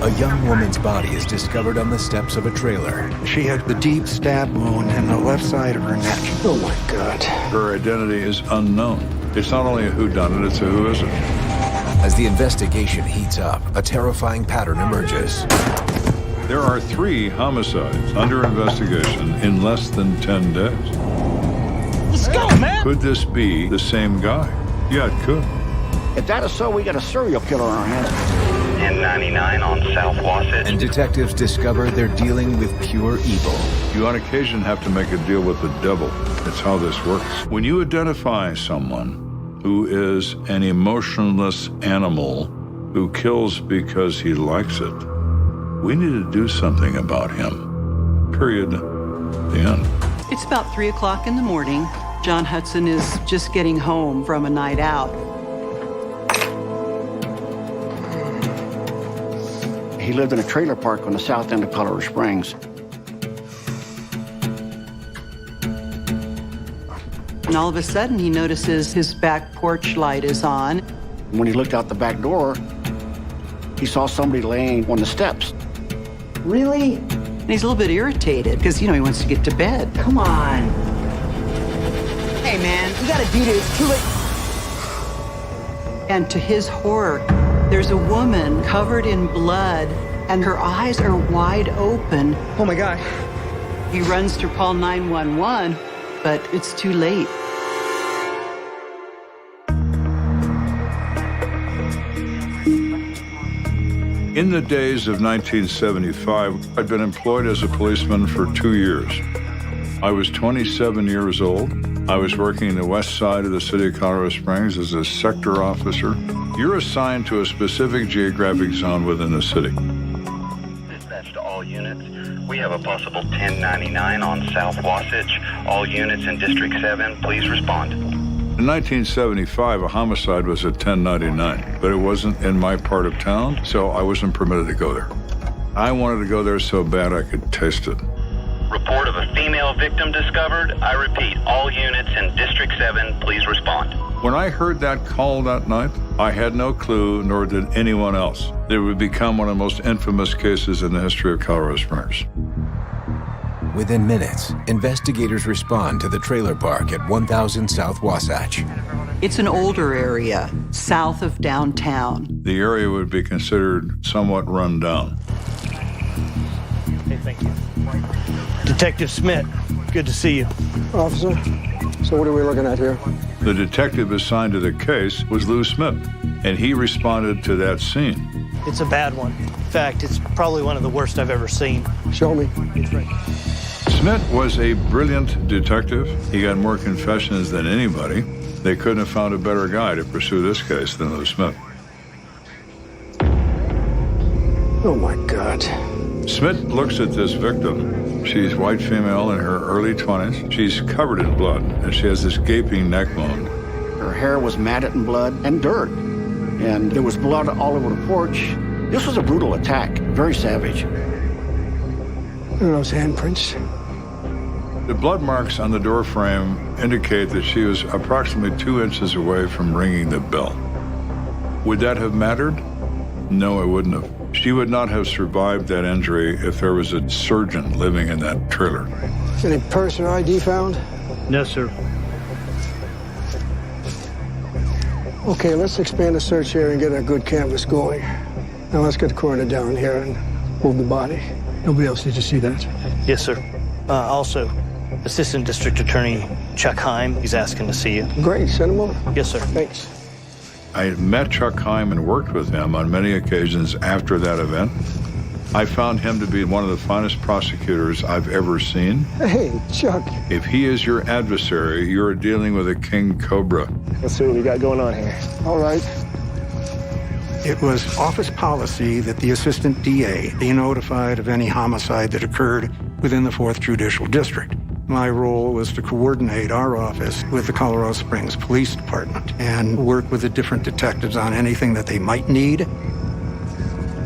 a young woman's body is discovered on the steps of a trailer. She had the deep stab wound in the left side of her neck. Oh my God. Her identity is unknown. It's not only a whodunit, it's a who is it. As the investigation heats up, a terrifying pattern emerges. There are 3 homicides under investigation in less than 10 days. Let's go, man! Could this be the same guy? Yeah, it could. If that is so, we got a serial killer on our hands. 1099 on South Wasatch. And detectives discover they're dealing with pure evil. You on occasion have to make a deal with the devil. That's how this works. When you identify someone who is an emotionless animal who kills because he likes it, we need to do something about him. Period. The end. It's about 3 o'clock in the morning. John Hudson is just getting home from a night out. He lived in a trailer park on the south end of Colorado Springs. And all of a sudden, he notices his back porch light is on. When he looked out the back door, he saw somebody laying on the steps. Really? And he's a little bit irritated because, he wants to get to bed. Come on. Hey, man, we gotta do this. Too late. And to his horror, there's a woman covered in blood, and her eyes are wide open. Oh my God. He runs to call 911, but it's too late. In the days of 1975, I'd been employed as a policeman for 2 years. I was 27 years old. I was working in the west side of the city of Colorado Springs as a sector officer. You're assigned to a specific geographic zone within the city. Dispatch to all units. We have a possible 1099 on South Wasatch. All units in District 7, please respond. In 1975, a homicide was at 1099, but it wasn't in my part of town, so I wasn't permitted to go there. I wanted to go there so bad I could taste it. Report of a female victim discovered. I repeat, all units in District 7, please respond. When I heard that call that night, I had no clue, nor did anyone else, that it would become one of the most infamous cases in the history of Colorado Springs. Within minutes, investigators respond to the trailer park at 1000 South Wasatch. It's an older area, south of downtown. The area would be considered somewhat run down. Hey, thank you. Detective Smith, good to see you. Officer, so what are we looking at here? The detective assigned to the case was Lou Smith, and he responded to that scene. It's a bad one. In fact, it's probably one of the worst I've ever seen. Show me. It's right. Smith was a brilliant detective. He got more confessions than anybody. They couldn't have found a better guy to pursue this case than Lou Smith. Oh my God. Smith looks at this victim. She's white female in her early 20s. She's covered in blood, and she has this gaping neck wound. Her hair was matted in blood and dirt, and there was blood all over the porch. This was a brutal attack, very savage. Look at those handprints. The blood marks on the door frame indicate that she was approximately 2 inches away from ringing the bell. Would that have mattered? No, it wouldn't have. She would not have survived that injury if there was a surgeon living in that trailer. Any purse or ID found? No, sir. Okay, let's expand the search here and get a good canvas going. Now let's get the coroner down here and move the body. Nobody else needs to see that. Yes, sir. Also, Assistant District Attorney Chuck Heim, he's asking to see you. Great, send him over. Yes, sir. Thanks. I had met Chuck Heim and worked with him on many occasions after that event. I found him to be one of the finest prosecutors I've ever seen. Hey, Chuck. If he is your adversary, you're dealing with a king cobra. Let's see what we got going on here. All right. It was office policy that the assistant DA be notified of any homicide that occurred within the 4th Judicial District. My role was to coordinate our office with the Colorado Springs Police Department and work with the different detectives on anything that they might need.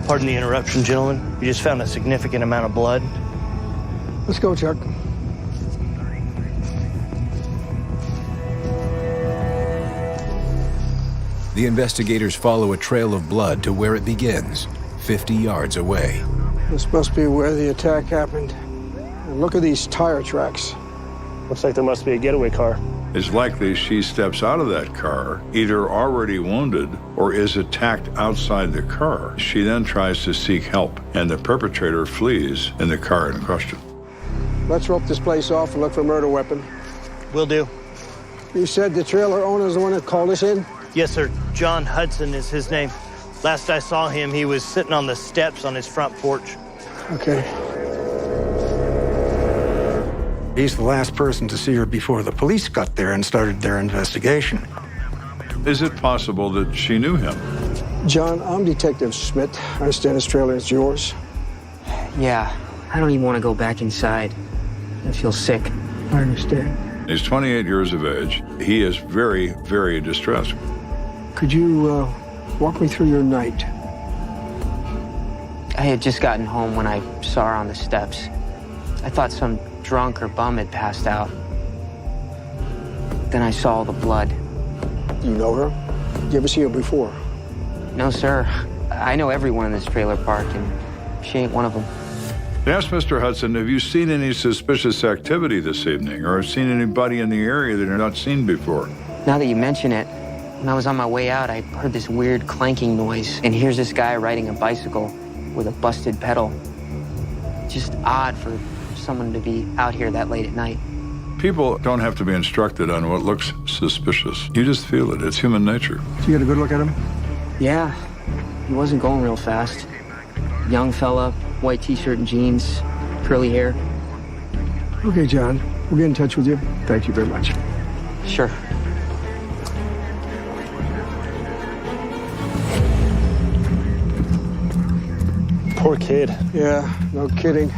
Pardon the interruption, gentlemen. You just found a significant amount of blood. Let's go, Chuck. The investigators follow a trail of blood to where it begins, 50 yards away. This must be where the attack happened. And look at these tire tracks. Looks like there must be a getaway car. It's likely she steps out of that car, either already wounded or is attacked outside the car. She then tries to seek help, and the perpetrator flees in the car in question. Let's rope this place off and look for a murder weapon. Will do. You said the trailer owner is the one that called us in? Yes, sir. John Hudson is his name. Last I saw him, he was sitting on the steps on his front porch. Okay. He's the last person to see her before the police got there and started their investigation. Is it possible that she knew him? John, I'm Detective Schmidt. I understand this trailer is yours. Yeah, I don't even want to go back inside. I feel sick. I understand. He's 28 years of age. He is very, very distressed. Could you walk me through your night? I had just gotten home when I saw her on the steps. I thought some drunk or bum had passed out. Then I saw the blood. You know her? Did you ever see her before? No, sir. I know everyone in this trailer park, and she ain't one of them. Yes, Mr. Hudson, have you seen any suspicious activity this evening, or seen anybody in the area that you're not seen before? Now that you mention it, when I was on my way out, I heard this weird clanking noise, and here's this guy riding a bicycle with a busted pedal. Just odd for someone to be out here that late at night. People don't have to be instructed on what looks suspicious. You just feel it. It's human nature. Did you get a good look at him? Yeah, he wasn't going real fast. Young fella, white t-shirt and jeans, curly hair. Okay, John. We'll get in touch with you. Thank you very much. Sure. Poor kid. Yeah, no kidding.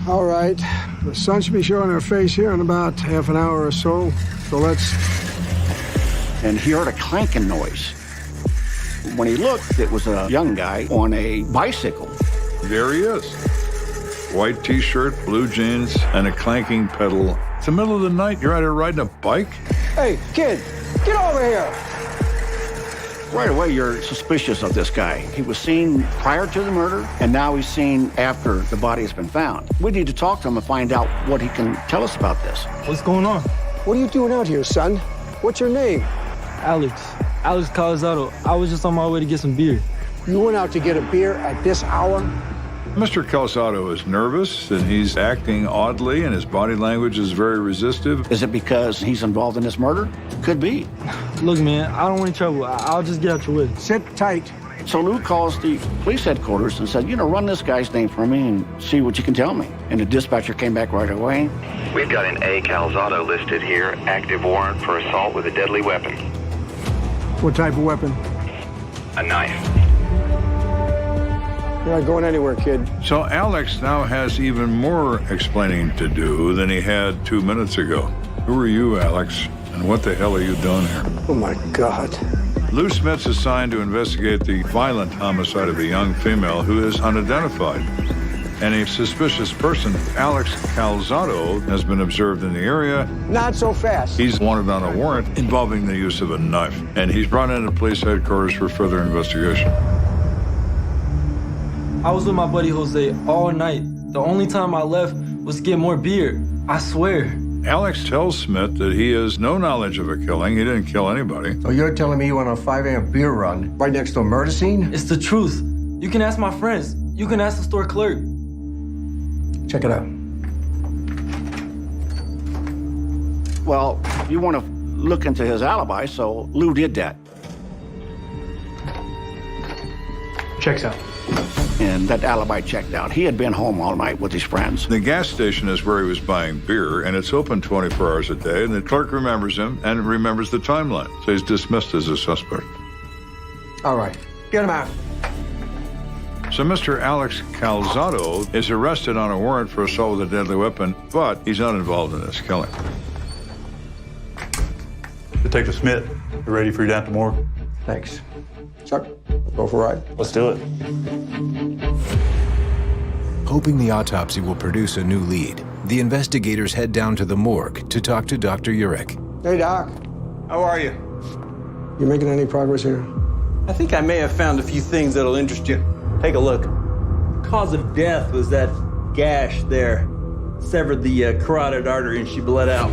All right. The sun should be showing her face here in about half an hour or so. So let's... And he heard a clanking noise. When he looked, it was a young guy on a bicycle. There he is. White t-shirt, blue jeans, and a clanking pedal. It's the middle of the night. You're out here riding a bike? Hey, kid, get over here. Right away, you're suspicious of this guy. He was seen prior to the murder, and now he's seen after the body has been found. We need to talk to him and find out what he can tell us about this. What's going on? What are you doing out here, son? What's your name? Alex Calzado. I was just on my way to get some beer. You went out to get a beer at this hour? Mr. Calzado is nervous, and he's acting oddly, and his body language is very resistive. Is it because he's involved in this murder? Could be. Look, man, I don't want any trouble. I'll just get out your way. Sit tight. So Lou calls the police headquarters and said, run this guy's name for me and see what you can tell me. And the dispatcher came back right away. We've got an A. Calzado listed here, active warrant for assault with a deadly weapon. What type of weapon? A knife. You're not going anywhere, kid. So Alex now has even more explaining to do than he had 2 minutes ago. Who are you, Alex? And what the hell are you doing here? Oh, my God. Lou Smith's assigned to investigate the violent homicide of a young female who is unidentified. And a suspicious person, Alex Calzado, has been observed in the area. Not so fast. He's wanted on a warrant involving the use of a knife. And he's brought into police headquarters for further investigation. I was with my buddy Jose all night. The only time I left was to get more beer. I swear. Alex tells Smith that he has no knowledge of a killing. He didn't kill anybody. So you're telling me you went on a 5 a.m. beer run right next to a murder scene? It's the truth. You can ask my friends. You can ask the store clerk. Check it out. Well, you want to look into his alibi, so Lou did that. Checks out. And that alibi checked out. He had been home all night with his friends. The gas station is where he was buying beer, and it's open 24 hours a day, and the clerk remembers him and remembers the timeline. So he's dismissed as a suspect. All right. Get him out. So Mr. Alex Calzado is arrested on a warrant for assault with a deadly weapon, but he's not involved in this killing. Detective Smith, we're ready for you down at the morgue. Thanks. Chuck, go for a ride. Let's do it. Hoping the autopsy will produce a new lead, the investigators head down to the morgue to talk to Dr. Urich. Hey, Doc. How are you? You making any progress here? I think I may have found a few things that'll interest you. Take a look. Cause of death was that gash there. Severed the carotid artery and she bled out.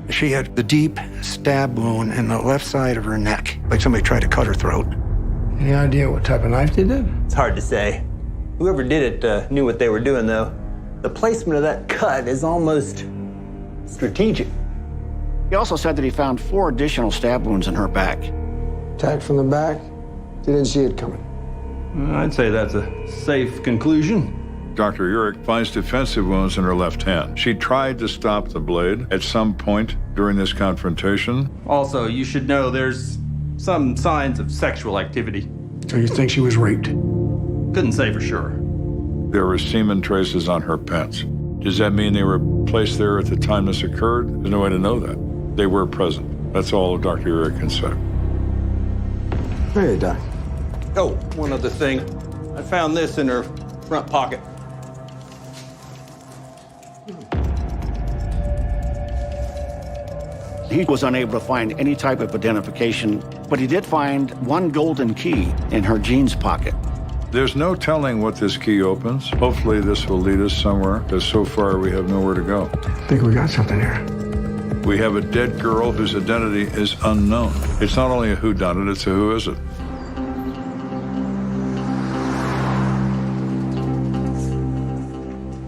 She had the deep stab wound in the left side of her neck, like somebody tried to cut her throat. Any idea what type of knife they did? It's hard to say. Whoever did it knew what they were doing, though. The placement of that cut is almost strategic. He also said that he found 4 additional stab wounds in her back. Attacked from the back? They didn't see it coming. I'd say that's a safe conclusion. Dr. Urich finds defensive wounds in her left hand. She tried to stop the blade at some point during this confrontation. Also, you should know there's some signs of sexual activity. So you think she was raped? Couldn't say for sure. There were semen traces on her pants. Does that mean they were placed there at the time this occurred? There's no way to know that. They were present. That's all Dr. Urich can say. Hey, Doc. Oh, one other thing. I found this in her front pocket. He was unable to find any type of identification, but he did find 1 golden key in her jeans pocket. There's no telling what this key opens. Hopefully this will lead us somewhere, because so far we have nowhere to go. I think we got something here. We have a dead girl whose identity is unknown. It's not only a whodunit, it's a who is it.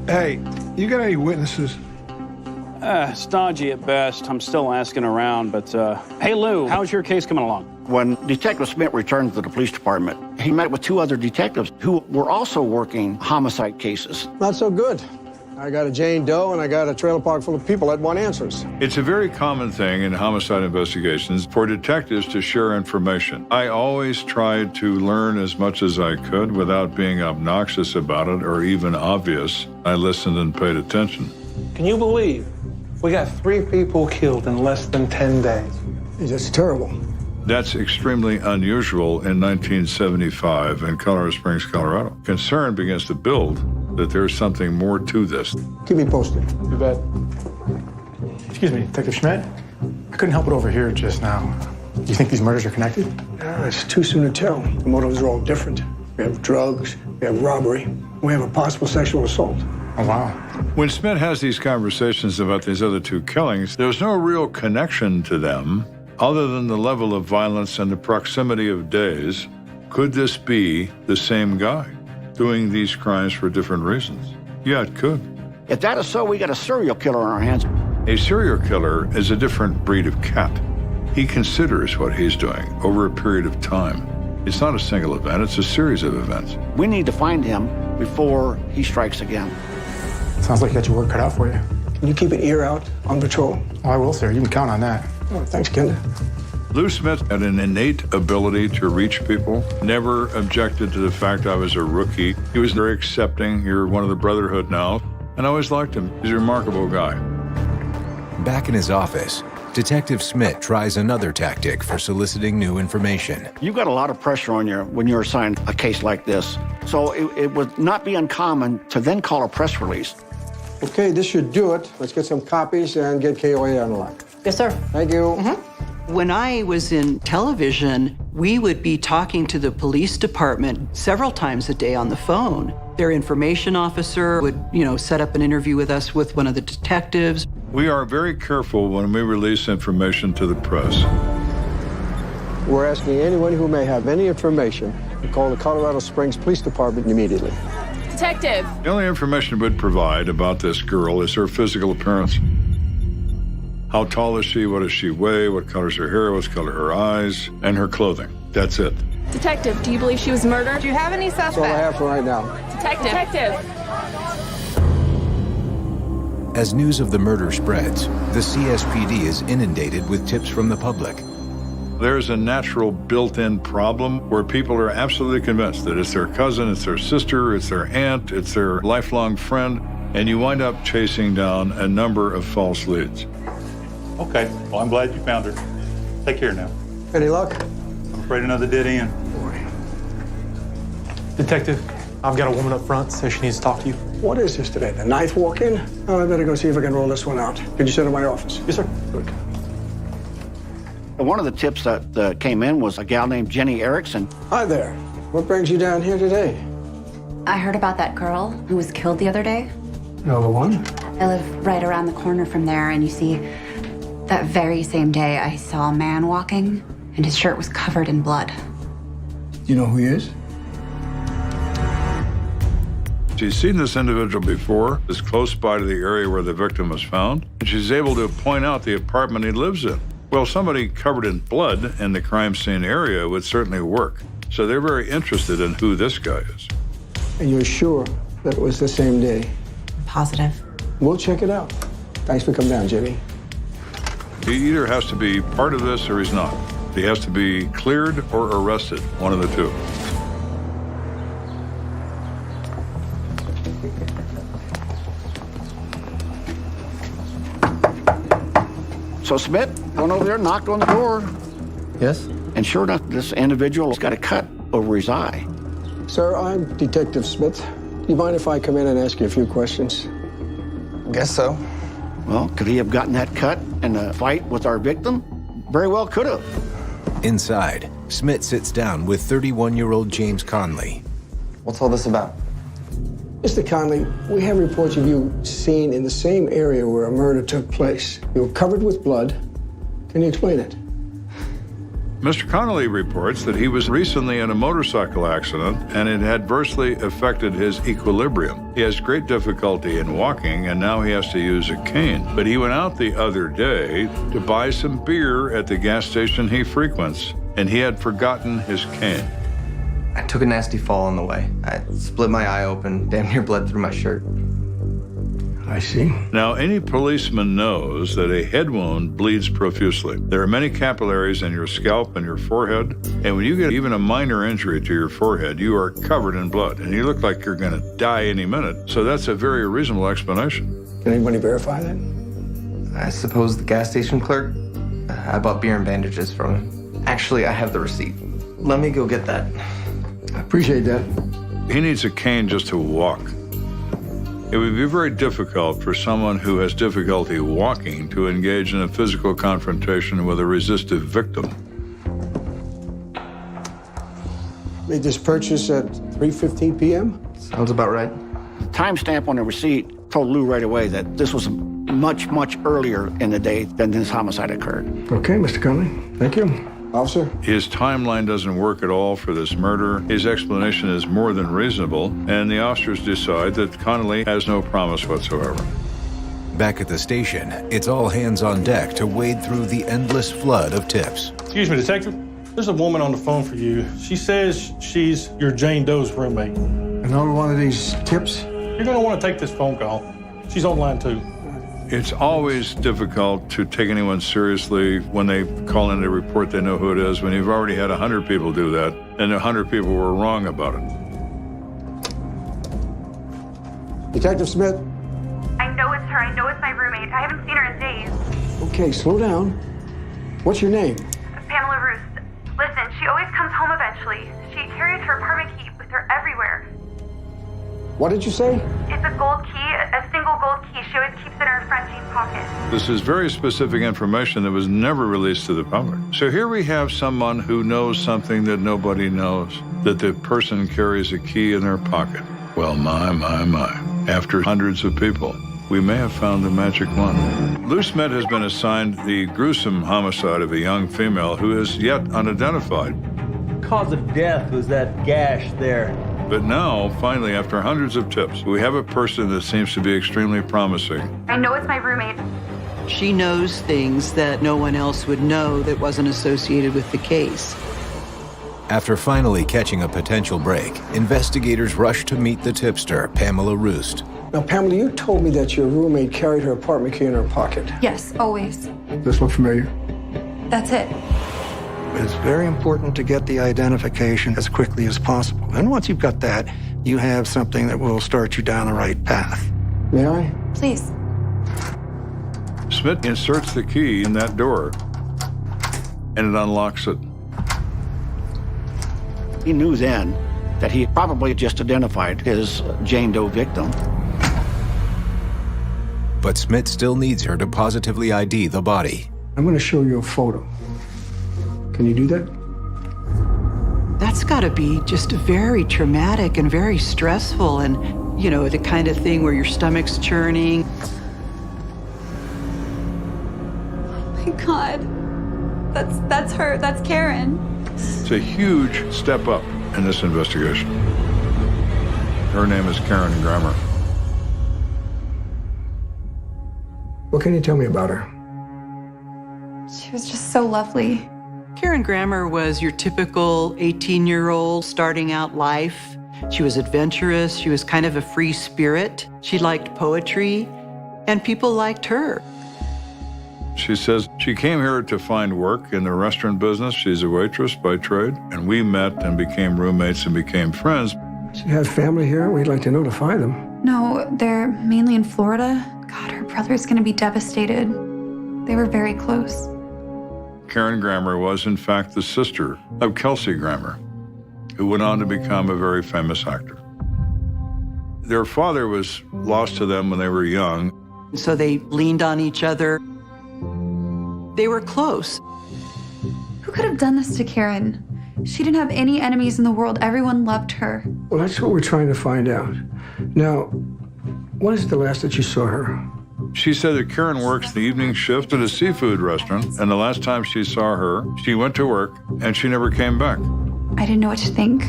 Hey, you got any witnesses? Stodgy at best. I'm still asking around, but, hey, Lou, how's your case coming along? When Detective Smith returned to the police department, he met with 2 other detectives who were also working homicide cases. Not so good. I got a Jane Doe and I got a trailer park full of people that want answers. It's a very common thing in homicide investigations for detectives to share information. I always tried to learn as much as I could without being obnoxious about it or even obvious. I listened and paid attention. Can you believe we got 3 people killed in less than 10 days? That's terrible. That's extremely unusual in 1975 in Colorado Springs, Colorado. Concern begins to build that there's something more to this. Keep me posted. You bet. Excuse me, Detective Schmidt? I couldn't help but overhear it just now. Do you think these murders are connected? It's too soon to tell. The motives are all different. We have drugs, we have robbery, we have a possible sexual assault. Oh, wow. When Smith has these conversations about these other 2 killings, there's no real connection to them other than the level of violence and the proximity of days. Could this be the same guy doing these crimes for different reasons? Yeah, it could. If that is so, we got a serial killer on our hands. A serial killer is a different breed of cat. He considers what he's doing over a period of time. It's not a single event, it's a series of events. We need to find him before he strikes again. Sounds like you got your work cut out for you. Can you keep an ear out on patrol? Oh, I will, sir. You can count on that. Oh, thanks, Kenda. Lou Smith had an innate ability to reach people, never objected to the fact I was a rookie. He was very accepting. You're one of the brotherhood now. And I always liked him. He's a remarkable guy. Back in his office, Detective Smith tries another tactic for soliciting new information. You've got a lot of pressure on you when you're assigned a case like this. So it would not be uncommon to then call a press release. Okay, this should do it. Let's get some copies and get KOA on the line. Yes, sir. Thank you. When I was in television, we would be talking to the police department several times a day on the phone. Their information officer would, set up an interview with us with one of the detectives. We are very careful when we release information to the press. We're asking anyone who may have any information to call the Colorado Springs Police Department immediately. Detective. The only information we'd provide about this girl is her physical appearance. How tall is she? What does she weigh? What color is her hair? What's color her eyes? And her clothing. That's it. Detective, do you believe she was murdered? Do you have any suspects? That's all I have for right now. Detective. As news of the murder spreads, the CSPD is inundated with tips from the public. There's a natural built-in problem where people are absolutely convinced that it's their cousin, it's their sister, it's their aunt, it's their lifelong friend, and you wind up chasing down a number of false leads. Okay, well, I'm glad you found her. Take care now. Any luck? I'm afraid another dead end. Detective, I've got a woman up front, says she needs to talk to you. What is this today? The ninth walk-in? Oh, I better go see if I can roll this one out. Could you sit in my office? Yes, sir. Good. One of the tips that came in was a gal named Jenny Erickson. Hi there. What brings you down here today? I heard about that girl who was killed the other day. No, the one? I live right around the corner from there, and you see, that very same day I saw a man walking, and his shirt was covered in blood. You know who he is? She's seen this individual before, is close by to the area where the victim was found, and she's able to point out the apartment he lives in. Well, somebody covered in blood in the crime scene area would certainly work. So they're very interested in who this guy is. And you're sure that it was the same day? Positive. We'll check it out. Thanks for coming down, Jimmy. He either has to be part of this or he's not. He has to be cleared or arrested, one of the two. So Smith went over there, knocked on the door. Yes? And sure enough, this individual's got a cut over his eye. Sir, I'm Detective Smith. Do you mind if I come in and ask you a few questions? Guess so. Well, could he have gotten that cut in a fight with our victim? Very well could have. Inside, Smith sits down with 31-year-old James Conley. What's all this about? Mr. Conley, we have reports of you seen in the same area where a murder took place. You were covered with blood. Can you explain it? Mr. Connolly reports that he was recently in a motorcycle accident and it adversely affected his equilibrium. He has great difficulty in walking and now he has to use a cane. But he went out the other day to buy some beer at the gas station he frequents, and he had forgotten his cane. I took a nasty fall on the way. I split my eye open, damn near bled through my shirt. I see. Now, any policeman knows that a head wound bleeds profusely. There are many capillaries in your scalp and your forehead, and when you get even a minor injury to your forehead, you are covered in blood, and you look like you're going to die any minute. So that's a very reasonable explanation. Can anybody verify that? I suppose the gas station clerk. I bought beer and bandages from him. Actually, I have the receipt. Let me go get that. I appreciate that. He needs a cane just to walk. It would be very difficult for someone who has difficulty walking to engage in a physical confrontation with a resistive victim. Made this purchase at 3:15 p.m.? Sounds about right. The timestamp on the receipt told Lou right away that this was much, much earlier in the day than this homicide occurred. Okay, Mr. Conley. Thank you. Officer? His timeline doesn't work at all for this murder. His explanation is more than reasonable, and the officers decide that Connolly has no promise whatsoever. Back at the station, it's all hands on deck to wade through the endless flood of tips. Excuse me, Detective. There's a woman on the phone for you. She says she's your Jane Doe's roommate. Another one of these tips? You're going to want to take this phone call. She's online, too. It's always difficult to take anyone seriously when they call in to report they know who it is, when you've already had 100 people do that, and 100 people were wrong about it. Detective Smith? I know it's her. I know it's my roommate. I haven't seen her in days. Okay, slow down. What's your name? Pamela Roost. Listen, she always comes home eventually. She carries her apartment key with her everywhere. What did you say? It's a gold key, a single gold key. She always keeps it in her front jean pocket. This is very specific information that was never released to the public. So here we have someone who knows something that nobody knows, that the person carries a key in their pocket. Well, my. After hundreds of people, we may have found the magic one. Lou Smith has been assigned the gruesome homicide of a young female who is yet unidentified. Cause of death was that gash there. But now, finally, after hundreds of tips, we have a person that seems to be extremely promising. I know it's my roommate. She knows things that no one else would know that wasn't associated with the case. After finally catching a potential break, investigators rush to meet the tipster, Pamela Roost. Now, Pamela, you told me that your roommate carried her apartment key in her pocket. Yes, always. This look familiar? That's it. It's very important to get the identification as quickly as possible. And once you've got that, you have something that will start you down the right path. May I? Please. Smith inserts the key in that door, and it unlocks it. He knew then that he probably just identified his Jane Doe victim. But Smith still needs her to positively ID the body. I'm going to show you a photo. Can you do that? That's got to be just very traumatic and very stressful, and, you know, the kind of thing where your stomach's churning. Oh my God. That's her. That's Karen. It's a huge step up in this investigation. Her name is Karen Grammer. What can you tell me about her? She was just so lovely. Karen Grammer was your typical 18-year-old starting out life. She was adventurous. She was kind of a free spirit. She liked poetry, and people liked her. She says she came here to find work in the restaurant business. She's a waitress by trade, and we met and became roommates and became friends. She has family here. We'd like to notify them. No, they're mainly in Florida. God, her brother's gonna be devastated. They were very close. Karen Grammer was, in fact, the sister of Kelsey Grammer, who went on to become a very famous actor. Their father was lost to them when they were young. So they leaned on each other. They were close. Who could have done this to Karen? She didn't have any enemies in the world. Everyone loved her. Well, that's what we're trying to find out. Now, when is the last that you saw her? She said that Karen works the evening shift at a seafood restaurant, and the last time she saw her, she went to work, and she never came back. I didn't know what to think.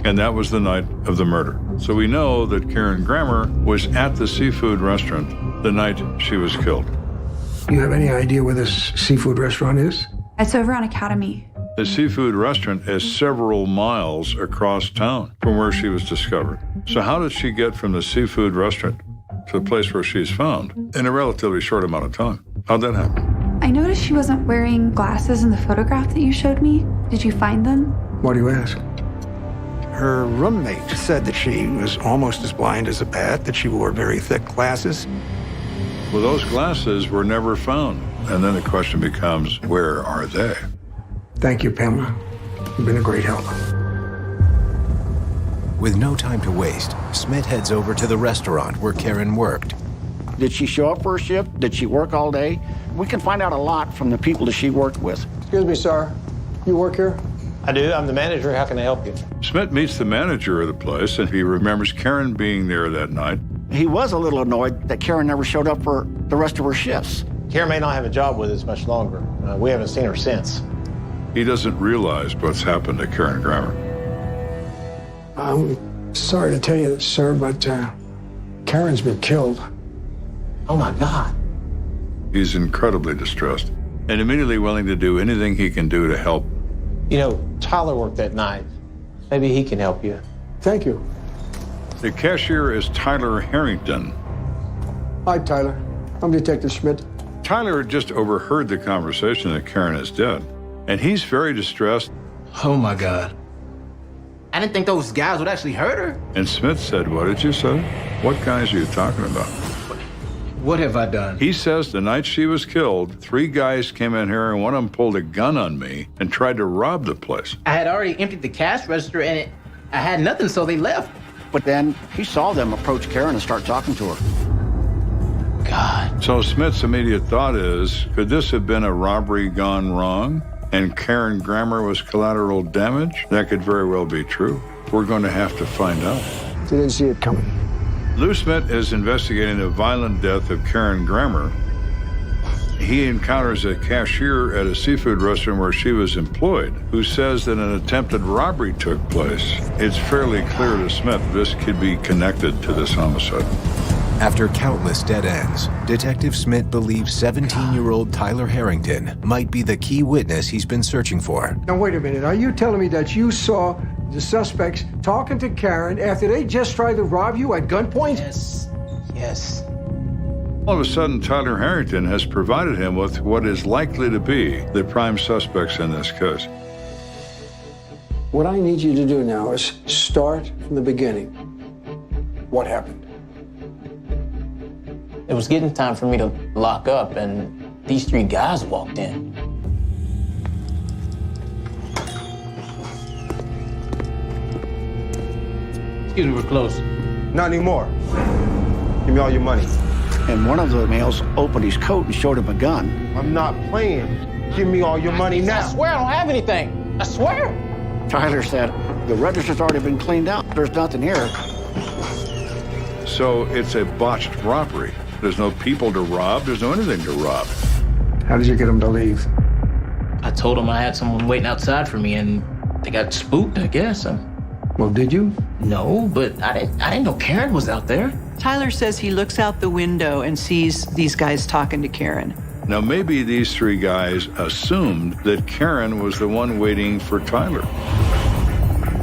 And that was the night of the murder. So we know that Karen Grammer was at the seafood restaurant the night she was killed. Do you have any idea where this seafood restaurant is? It's over on Academy. The seafood restaurant is several miles across town from where she was discovered. So how did she get from the seafood restaurant to the place where she's found in a relatively short amount of time? How'd that happen? I noticed she wasn't wearing glasses in the photograph that you showed me. Did you find them? Why do you ask? Her roommate said that she was almost as blind as a bat, that she wore very thick glasses. Well, those glasses were never found. And then the question becomes, where are they? Thank you, Pamela. You've been a great help. With no time to waste, Smith heads over to the restaurant where Karen worked. Did she show up for a shift? Did she work all day? We can find out a lot from the people that she worked with. Excuse me, sir. You work here? I do. I'm the manager. How can I help you? Smith meets the manager of the place, and he remembers Karen being there that night. He was a little annoyed that Karen never showed up for the rest of her shifts. Karen may not have a job with us much longer. We haven't seen her since. He doesn't realize what's happened to Karen Grammer. I'm sorry to tell you this, sir, but Karen's been killed. Oh, my God. He's incredibly distressed and immediately willing to do anything he can do to help. You know, Tyler worked that night. Maybe he can help you. Thank you. The cashier is Tyler Harrington. Hi, Tyler. I'm Detective Schmidt. Tyler had just overheard the conversation that Karen is dead, and he's very distressed. Oh, my God. I didn't think those guys would actually hurt her. And Smith said, what did you say? What guys are you talking about? What have I done? He says the night she was killed, 3 guys came in here and one of them pulled a gun on me and tried to rob the place. I had already emptied the cash register and I had nothing, so they left. But then he saw them approach Karen and start talking to her. God. So Smith's immediate thought is, could this have been a robbery gone wrong and Karen Grammer was collateral damage? That could very well be true. We're going to have to find out. Didn't see it coming. Lou Smith is investigating the violent death of Karen Grammer. He encounters a cashier at a seafood restaurant where she was employed, who says that an attempted robbery took place. It's fairly clear to Smith this could be connected to this homicide. After countless dead ends, Detective Smith believes 17-year-old Tyler Harrington might be the key witness he's been searching for. Now, wait a minute. Are you telling me that you saw the suspects talking to Karen after they just tried to rob you at gunpoint? Yes. Yes. All of a sudden, Tyler Harrington has provided him with what is likely to be the prime suspects in this case. What I need you to do now is start from the beginning. What happened? It was getting time for me to lock up, and these 3 guys walked in. Excuse me, we're closed. Not anymore. Give me all your money. And one of the males opened his coat and showed him a gun. I'm not playing. Give me all your money now. I swear I don't have anything. I swear. Tyler said, the register's already been cleaned out. There's nothing here. So it's a botched robbery. There's no people to rob. There's no anything to rob. How did you get them to leave? I told them I had someone waiting outside for me, and they got spooked, I guess. Well, did you? No, but I didn't know Karen was out there. Tyler says he looks out the window and sees these guys talking to Karen. Now, maybe these three guys assumed that Karen was the one waiting for Tyler.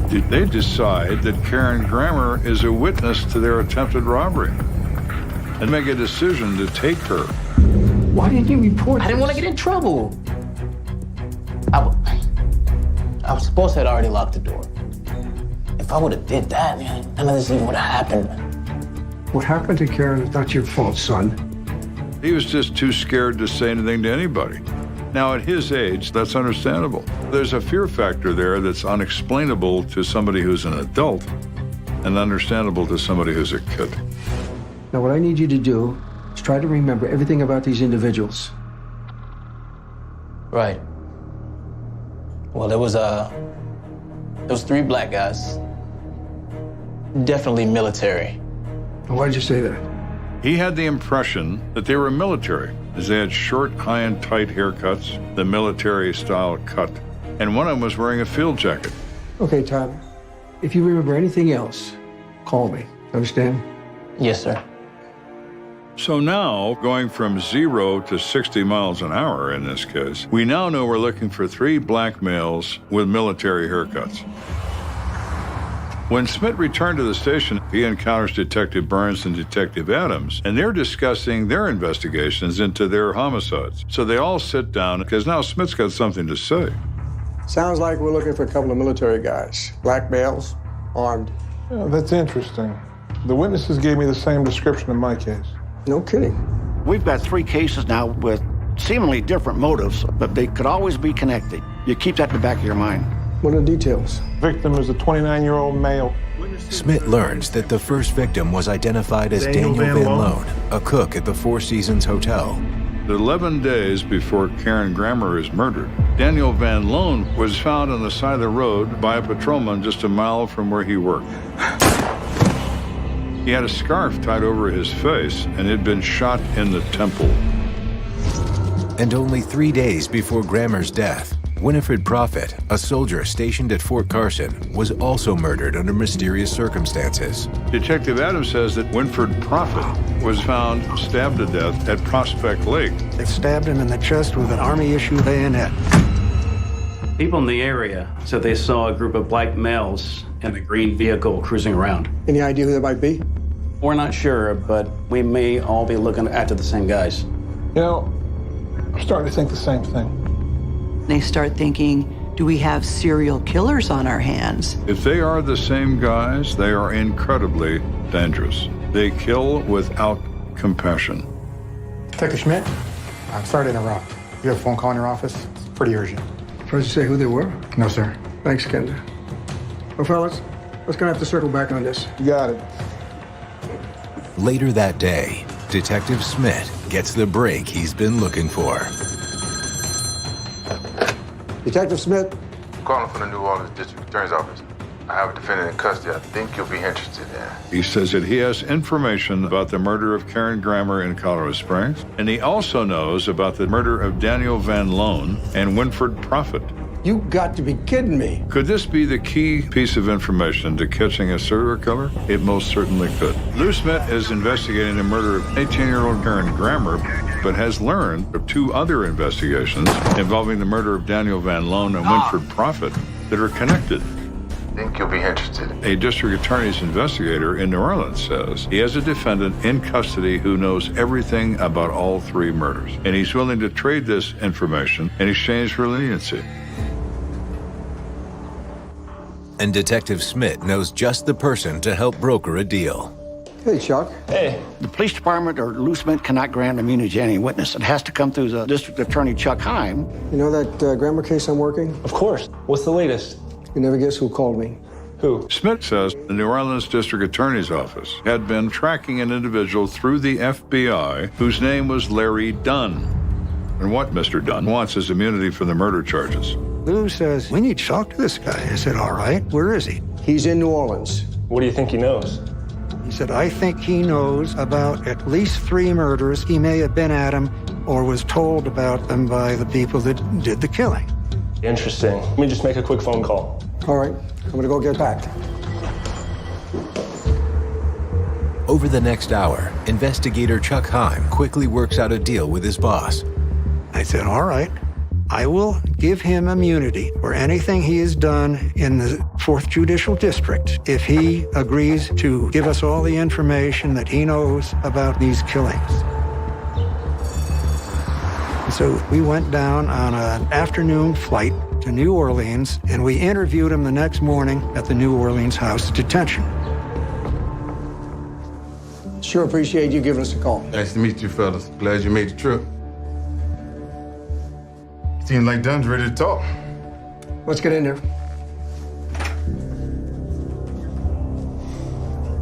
Did they decide that Karen Grammer is a witness to their attempted robbery and make a decision to take her? Why didn't you report I didn't want to get in trouble. I was supposed to have already locked the door. If I would have did that, man, none of this even would have happened. What happened to Karen is not your fault, son. He was just too scared to say anything to anybody. Now, at his age, that's understandable. There's a fear factor there that's unexplainable to somebody who's an adult and understandable to somebody who's a kid. Now, what I need you to do is try to remember everything about these individuals. Right. Well, there was three black guys. Definitely military. Why did you say that? He had the impression that they were military, as they had short, high and tight haircuts, the military-style cut, and one of them was wearing a field jacket. Okay, Tyler. If you remember anything else, call me. Understand? Yes, sir. So now, going from 0 to 60 miles an hour in this case, we now know we're looking for three black males with military haircuts. When Smith returned to the station, he encounters Detective Burns and Detective Adams, and they're discussing their investigations into their homicides. So they all sit down, because now Smith's got something to say. Sounds like we're looking for a couple of military guys. Black males, armed. Yeah, that's interesting. The witnesses gave me the same description in my case. No kidding. We've got three cases now with seemingly different motives, but they could always be connected. You keep that in the back of your mind. What are the details? Victim is a 29-year-old male. Smith learns that the first victim was identified as Daniel Van Loan, a cook at the Four Seasons Hotel. 11 days before Karen Grammer is murdered, Daniel Van Loan was found on the side of the road by a patrolman just a mile from where he worked. He had a scarf tied over his face and had been shot in the temple. And only 3 days before Grammer's death, Winifred Prophet, a soldier stationed at Fort Carson, was also murdered under mysterious circumstances. Detective Adams says that Winifred Prophet was found stabbed to death at Prospect Lake. They stabbed him in the chest with an Army-issue bayonet. People in the area said they saw a group of black males in a green vehicle cruising around. Any idea who that might be? We're not sure, but we may all be looking after the same guys. You know, I'm starting to think the same thing. They start thinking, do we have serial killers on our hands? If they are the same guys, they are incredibly dangerous. They kill without compassion. Detective Schmidt, I'm sorry to interrupt. You have a phone call in your office? It's pretty urgent. Trying to say who they were? No, sir. Thanks, Kenda. Well, fellas, let's gonna have to circle back on this. You got it. Later that day, Detective Smith gets the break he's been looking for. Detective Smith? I'm calling from the New Orleans District Attorney's Office. I have a defendant in custody I think you'll be interested in. He says that he has information about the murder of Karen Grammer in Colorado Springs, and he also knows about the murder of Daniel Van Loan and Winifred Prophet. You got to be kidding me. Could this be the key piece of information to catching a serial killer? It most certainly could. Lou Smith is investigating the murder of 18-year-old Karen Grammer, but has learned of two other investigations involving the murder of Daniel Van Loan and Winifred Prophet that are connected. I think you'll be interested. A district attorney's investigator in New Orleans says he has a defendant in custody who knows everything about all three murders, and he's willing to trade this information in exchange for leniency. And Detective Smith knows just the person to help broker a deal. Hey, Chuck. Hey. The police department or Lou Smith cannot grant immunity to any witness. It has to come through the district attorney, Chuck Heim. You know that grammar case I'm working? Of course. What's the latest? You never guess who called me. Who? Smith says the New Orleans District Attorney's Office had been tracking an individual through the FBI whose name was Larry Dunn. And what Mr. Dunn wants is immunity from the murder charges. Lou says, we need to talk to this guy. I said, all right, where is he? He's in New Orleans. What do you think he knows? He said, I think he knows about at least 3 murders. He may have been at them or was told about them by the people that did the killing. Interesting. Let me just make a quick phone call. All right, I'm gonna go get back. Over the next hour, investigator Chuck Heim quickly works out a deal with his boss. I said, all right, I will give him immunity for anything he has done in the 4th Judicial District if he agrees to give us all the information that he knows about these killings. And so we went down on an afternoon flight to New Orleans, and we interviewed him the next morning at the New Orleans House of Detention. Sure appreciate you giving us a call. Nice to meet you, fellas. Glad you made the trip. Seems like Dunn's ready to talk. Let's get in there.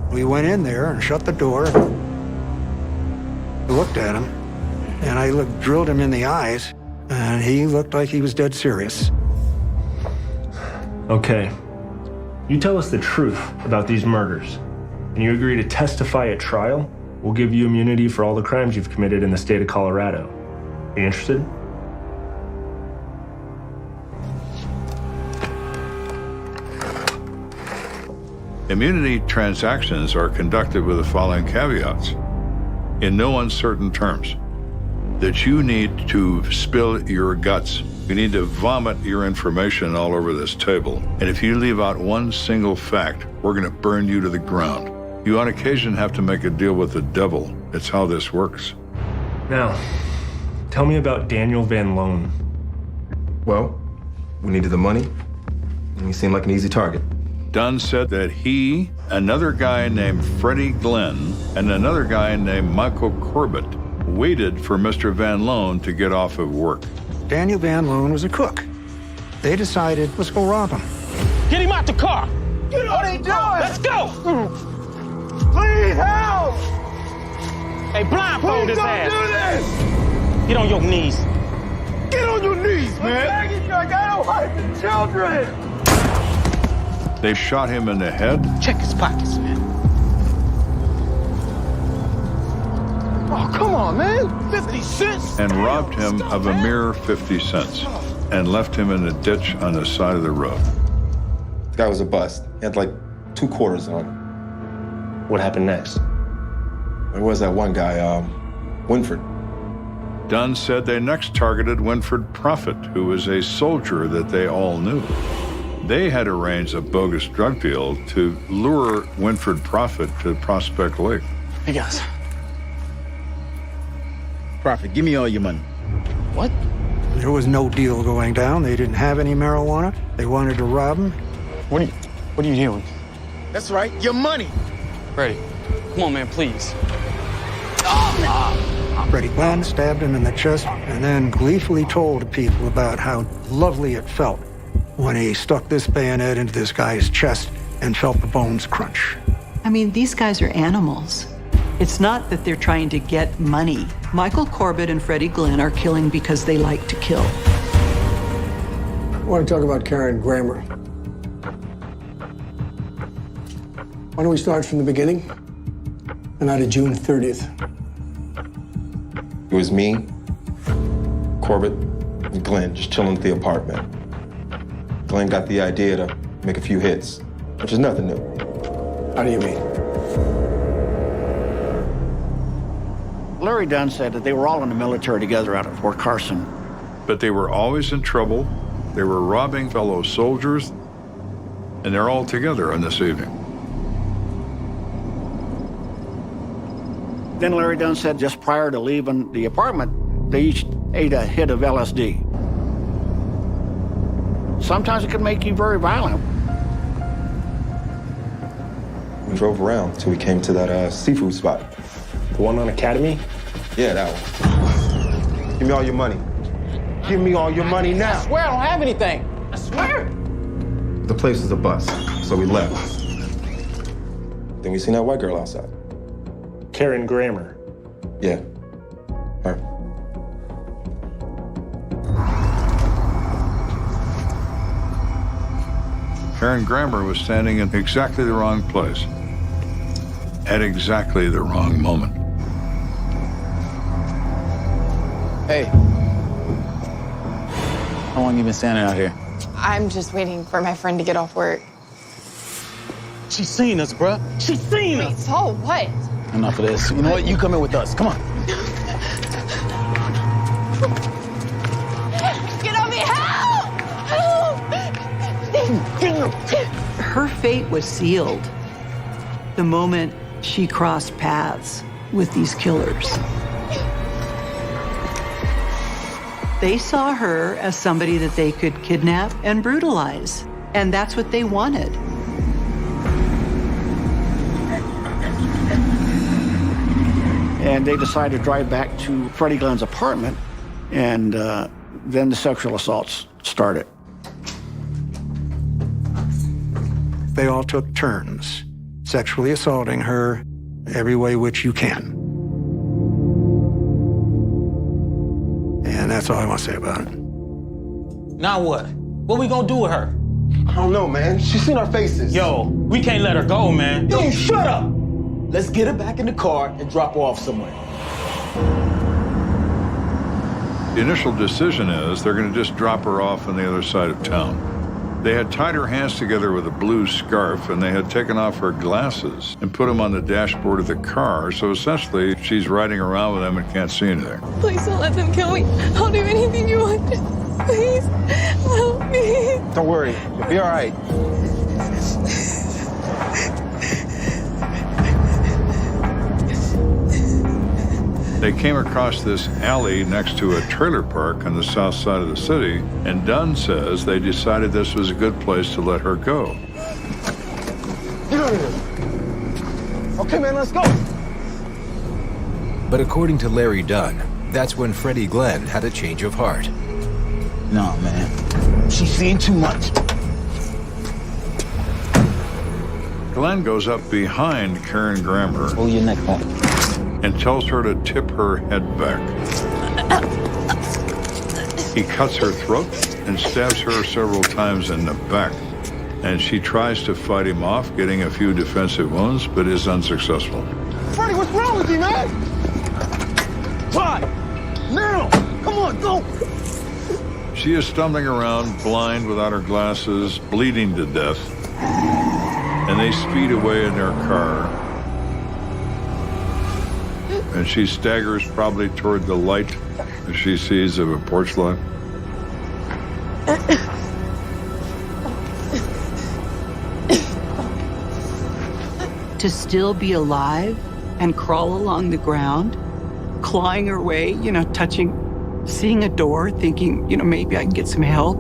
We went in there and shut the door. Looked at him, and I drilled him in the eyes, and he looked like he was dead serious. Okay. You tell us the truth about these murders, and you agree to testify at trial, we'll give you immunity for all the crimes you've committed in the state of Colorado. Are you interested? Immunity transactions are conducted with the following caveats. In no uncertain terms, that you need to spill your guts. You need to vomit your information all over this table. And if you leave out one single fact, we're going to burn you to the ground. You on occasion have to make a deal with the devil. It's how this works. Now, tell me about Daniel Van Loan. Well, we needed the money, and he seemed like an easy target. Dunn said that he, another guy named Freddie Glenn, and another guy named Michael Corbett waited for Mr. Van Loan to get off of work. Daniel Van Loan was a cook. They decided, let's go rob him. Get him out the car! What are you doing? Let's go! Please help! Hey, blindfold his ass! Don't do this! Get on your knees. Get on your knees, man! I'm begging you, I got a wife and children! They shot him in the head. Check his pockets, man. Oh, come on, man. 50 cents? And robbed him of a mere 50 cents and left him in a ditch on the side of the road. The guy was a bust. He had like 2 quarters on him. What happened next? There was that one guy, Winford. Dunn said they next targeted Winford Prophet, who was a soldier that they all knew. They had arranged a bogus drug deal to lure Winford Prophet to Prospect Lake. Hey, guys. Prophet, give me all your money. What? There was no deal going down. They didn't have any marijuana. They wanted to rob him. What are you doing? That's right, your money. Freddie, come on, man, please. Freddie Glenn stabbed him in the chest and then gleefully told people about how lovely it felt when he stuck this bayonet into this guy's chest and felt the bones crunch. I mean, these guys are animals. It's not that they're trying to get money. Michael Corbett and Freddie Glenn are killing because they like to kill. I want to talk about Karen Grammer. Why don't we start from the beginning? The night of June 30th. It was me, Corbett, and Glenn just chilling at the apartment. Glenn got the idea to make a few hits, which is nothing new. How do you mean? Larry Dunn said that they were all in the military together out at Fort Carson. But they were always in trouble. They were robbing fellow soldiers, and they're all together on this evening. Then Larry Dunn said just prior to leaving the apartment, they each ate a hit of LSD. Sometimes it can make you very violent. We drove around till we came to that seafood spot. The one on Academy? Yeah, that one. Give me all your money. Give me all your money now. I swear I don't have anything. I swear. The place was a bust, so we left. Then we seen that white girl outside. Karen Grammer. Yeah, her. Karen Grammer was standing in exactly the wrong place at exactly the wrong moment. Hey. How long you been standing out here? I'm just waiting for my friend to get off work. She's seen us, bruh. She's seen Wait, us. so what? Enough of this. You know what? You come in with us. Come on. Get on me! Help! Help! Her fate was sealed the moment she crossed paths with these killers. They saw her as somebody that they could kidnap and brutalize, and that's what they wanted. And they decided to drive back to Freddie Glenn's apartment, and then the sexual assaults started. They all took turns, sexually assaulting her every way which you can. And that's all I want to say about it. Now what? What we gonna do with her? I don't know, man. She's seen our faces. Yo, we can't let her go, man. Yo, shut up! Let's get her back in the car and drop her off somewhere. The initial decision is they're going to just drop her off on the other side of town. They had tied her hands together with a blue scarf, and they had taken off her glasses and put them on the dashboard of the car, so essentially she's riding around with them and can't see anything. Please don't let them kill me. I'll do anything you want. Please, help me. Don't worry. You'll be all right. They came across this alley next to a trailer park on the south side of the city, and Dunn says they decided this was a good place to let her go. Get out of here. Okay, man, let's go. But according to Larry Dunn, that's when Freddie Glenn had a change of heart. No, man. She's seen too much. Glenn goes up behind Karen Grammer. Pull your neck back. And tells her to tip her head back. He cuts her throat and stabs her several times in the back. And she tries to fight him off, getting a few defensive wounds, but is unsuccessful. Freddie, what's wrong with you, man? Try! Now! Come on, go! She is stumbling around, blind, without her glasses, bleeding to death. And they speed away in their car. And she staggers probably toward the light that she sees of a porch light. To still be alive and crawl along the ground, clawing her way, touching, seeing a door, thinking, maybe I can get some help.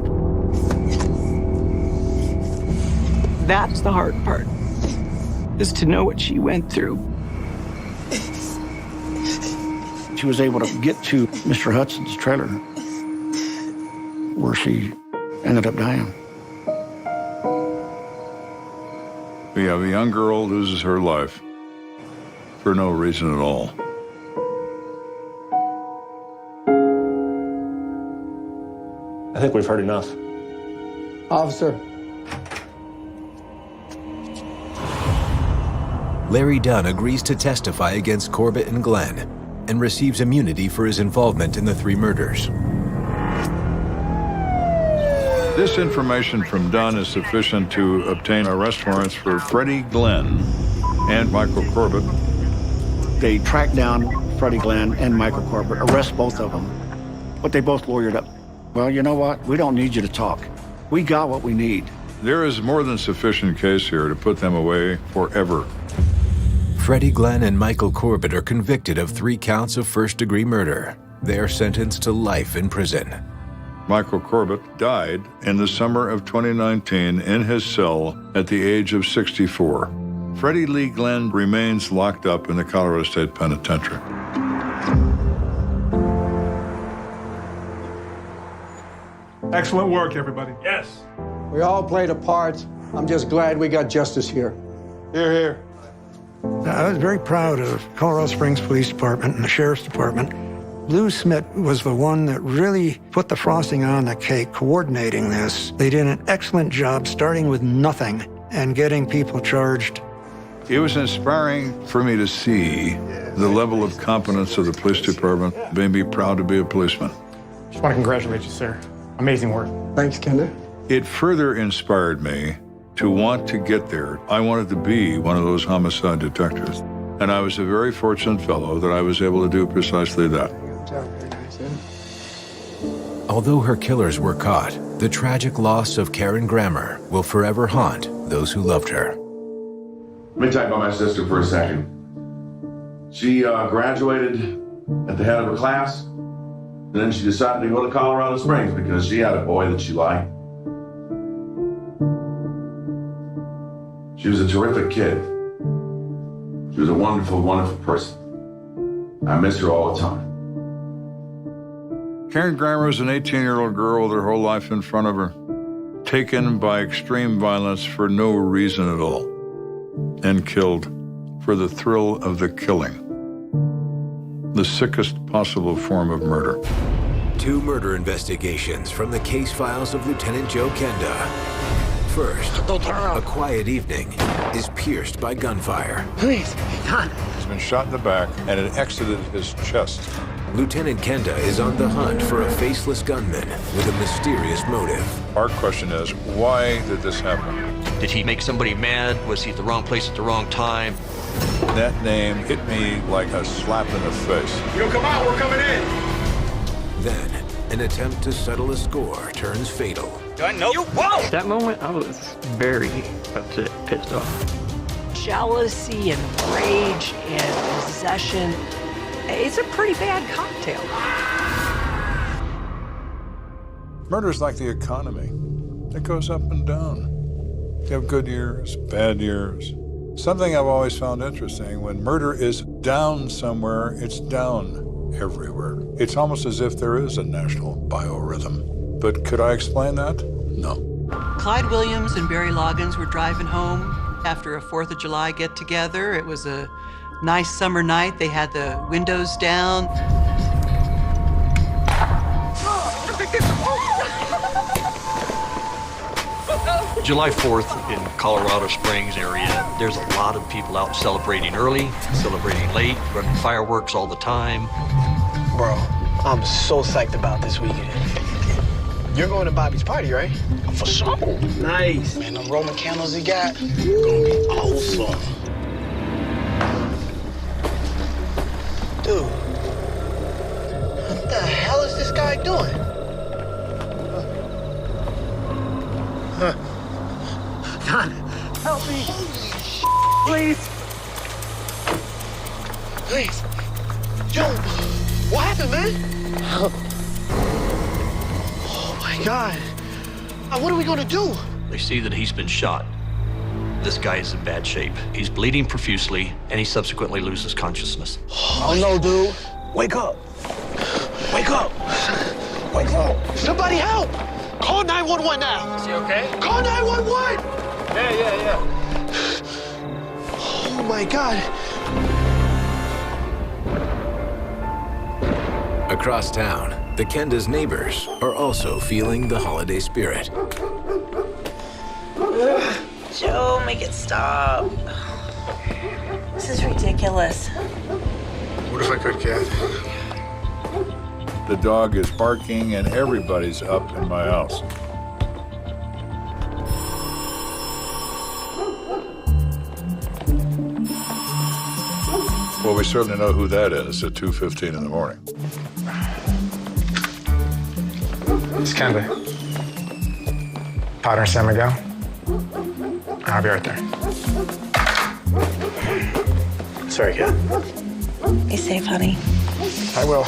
That's the hard part, is to know what she went through. She was able to get to Mr. Hudson's trailer, where she ended up dying. We have a young girl loses her life for no reason at all. I think we've heard enough. Officer. Larry Dunn agrees to testify against Corbett and Glenn and receives immunity for his involvement in the 3 murders. This information from Dunn is sufficient to obtain arrest warrants for Freddie Glenn and Michael Corbett. They tracked down Freddie Glenn and Michael Corbett, arrest both of them, but they both lawyered up. Well, you know what? We don't need you to talk. We got what we need. There is more than sufficient case here to put them away forever. Freddie Glenn and Michael Corbett are convicted of 3 counts of first-degree murder. They are sentenced to life in prison. Michael Corbett died in the summer of 2019 in his cell at the age of 64. Freddie Lee Glenn remains locked up in the Colorado State Penitentiary. Excellent work, everybody. Yes. We all played a part. I'm just glad we got justice here. Here, here. I was very proud of Colorado Springs Police Department and the Sheriff's Department Lou Smith was the one that really put the frosting on the cake, coordinating this. They did an excellent job starting with nothing and getting people charged. It was inspiring for me to see the level of competence of the police department. Made me proud to be a policeman. Just want to congratulate you, sir. Amazing work. Thanks, Kenda. It further inspired me to want to get there. I wanted to be one of those homicide detectives. And I was a very fortunate fellow that I was able to do precisely that. Although her killers were caught, the tragic loss of Karen Grammer will forever haunt those who loved her. Let me talk about my sister for a second. She graduated at the head of her class, and then she decided to go to Colorado Springs because she had a boy that she liked. She was a terrific kid. She was a wonderful, wonderful person. I miss her all the time. Karen Grammer was an 18-year-old girl with her whole life in front of her, taken by extreme violence for no reason at all, and killed for the thrill of the killing. The sickest possible form of murder. 2 murder investigations from the case files of Lieutenant Joe Kenda. First, a quiet evening is pierced by gunfire. Please, God. He's been shot in the back and it exited his chest. Lieutenant Kenda is on the hunt for a faceless gunman with a mysterious motive. Our question is, why did this happen? Did he make somebody mad? Was he at the wrong place at the wrong time? That name hit me like a slap in the face. You come out, we're coming in. Then, an attempt to settle a score turns fatal. Do I know you? Whoa! At that moment, I was very upset, pissed off. Jealousy and rage and possession. It's a pretty bad cocktail. Murder's like the economy. It goes up and down. You have good years, bad years. Something I've always found interesting, when murder is down somewhere, it's down everywhere. It's almost as if there is a national biorhythm. But could I explain that? No. Clyde Williams and Barry Loggins were driving home after a 4th of July get-together. It was a nice summer night. They had the windows down. July 4th in Colorado Springs area, there's a lot of people out celebrating early, celebrating late, running fireworks all the time. Bro, I'm so psyched about this weekend. You're going to Bobby's party, right? For sure. Nice. Man, them Roman candles he got, gonna be awesome. Dude, what the hell is this guy doing? God, help me. Please. Please. Yo, what happened, man? Oh, my God. What are we gonna do? They see that he's been shot. This guy is in bad shape. He's bleeding profusely, and he subsequently loses consciousness. Oh, no, dude. Wake up. Wake up. Wake up. Somebody help. Call 911 now. Is he okay? Call 911. Yeah. Oh, my God. Across town, the Kenda's neighbors are also feeling the holiday spirit. Joe, make it stop. This is ridiculous. What if I could, Kath? The dog is barking and everybody's up in my house. Well, we certainly know who that is at 2:15 in the morning. It's Kenda. Powder in San Miguel. I'll be right there. Sorry, Kat. Be safe, honey. I will.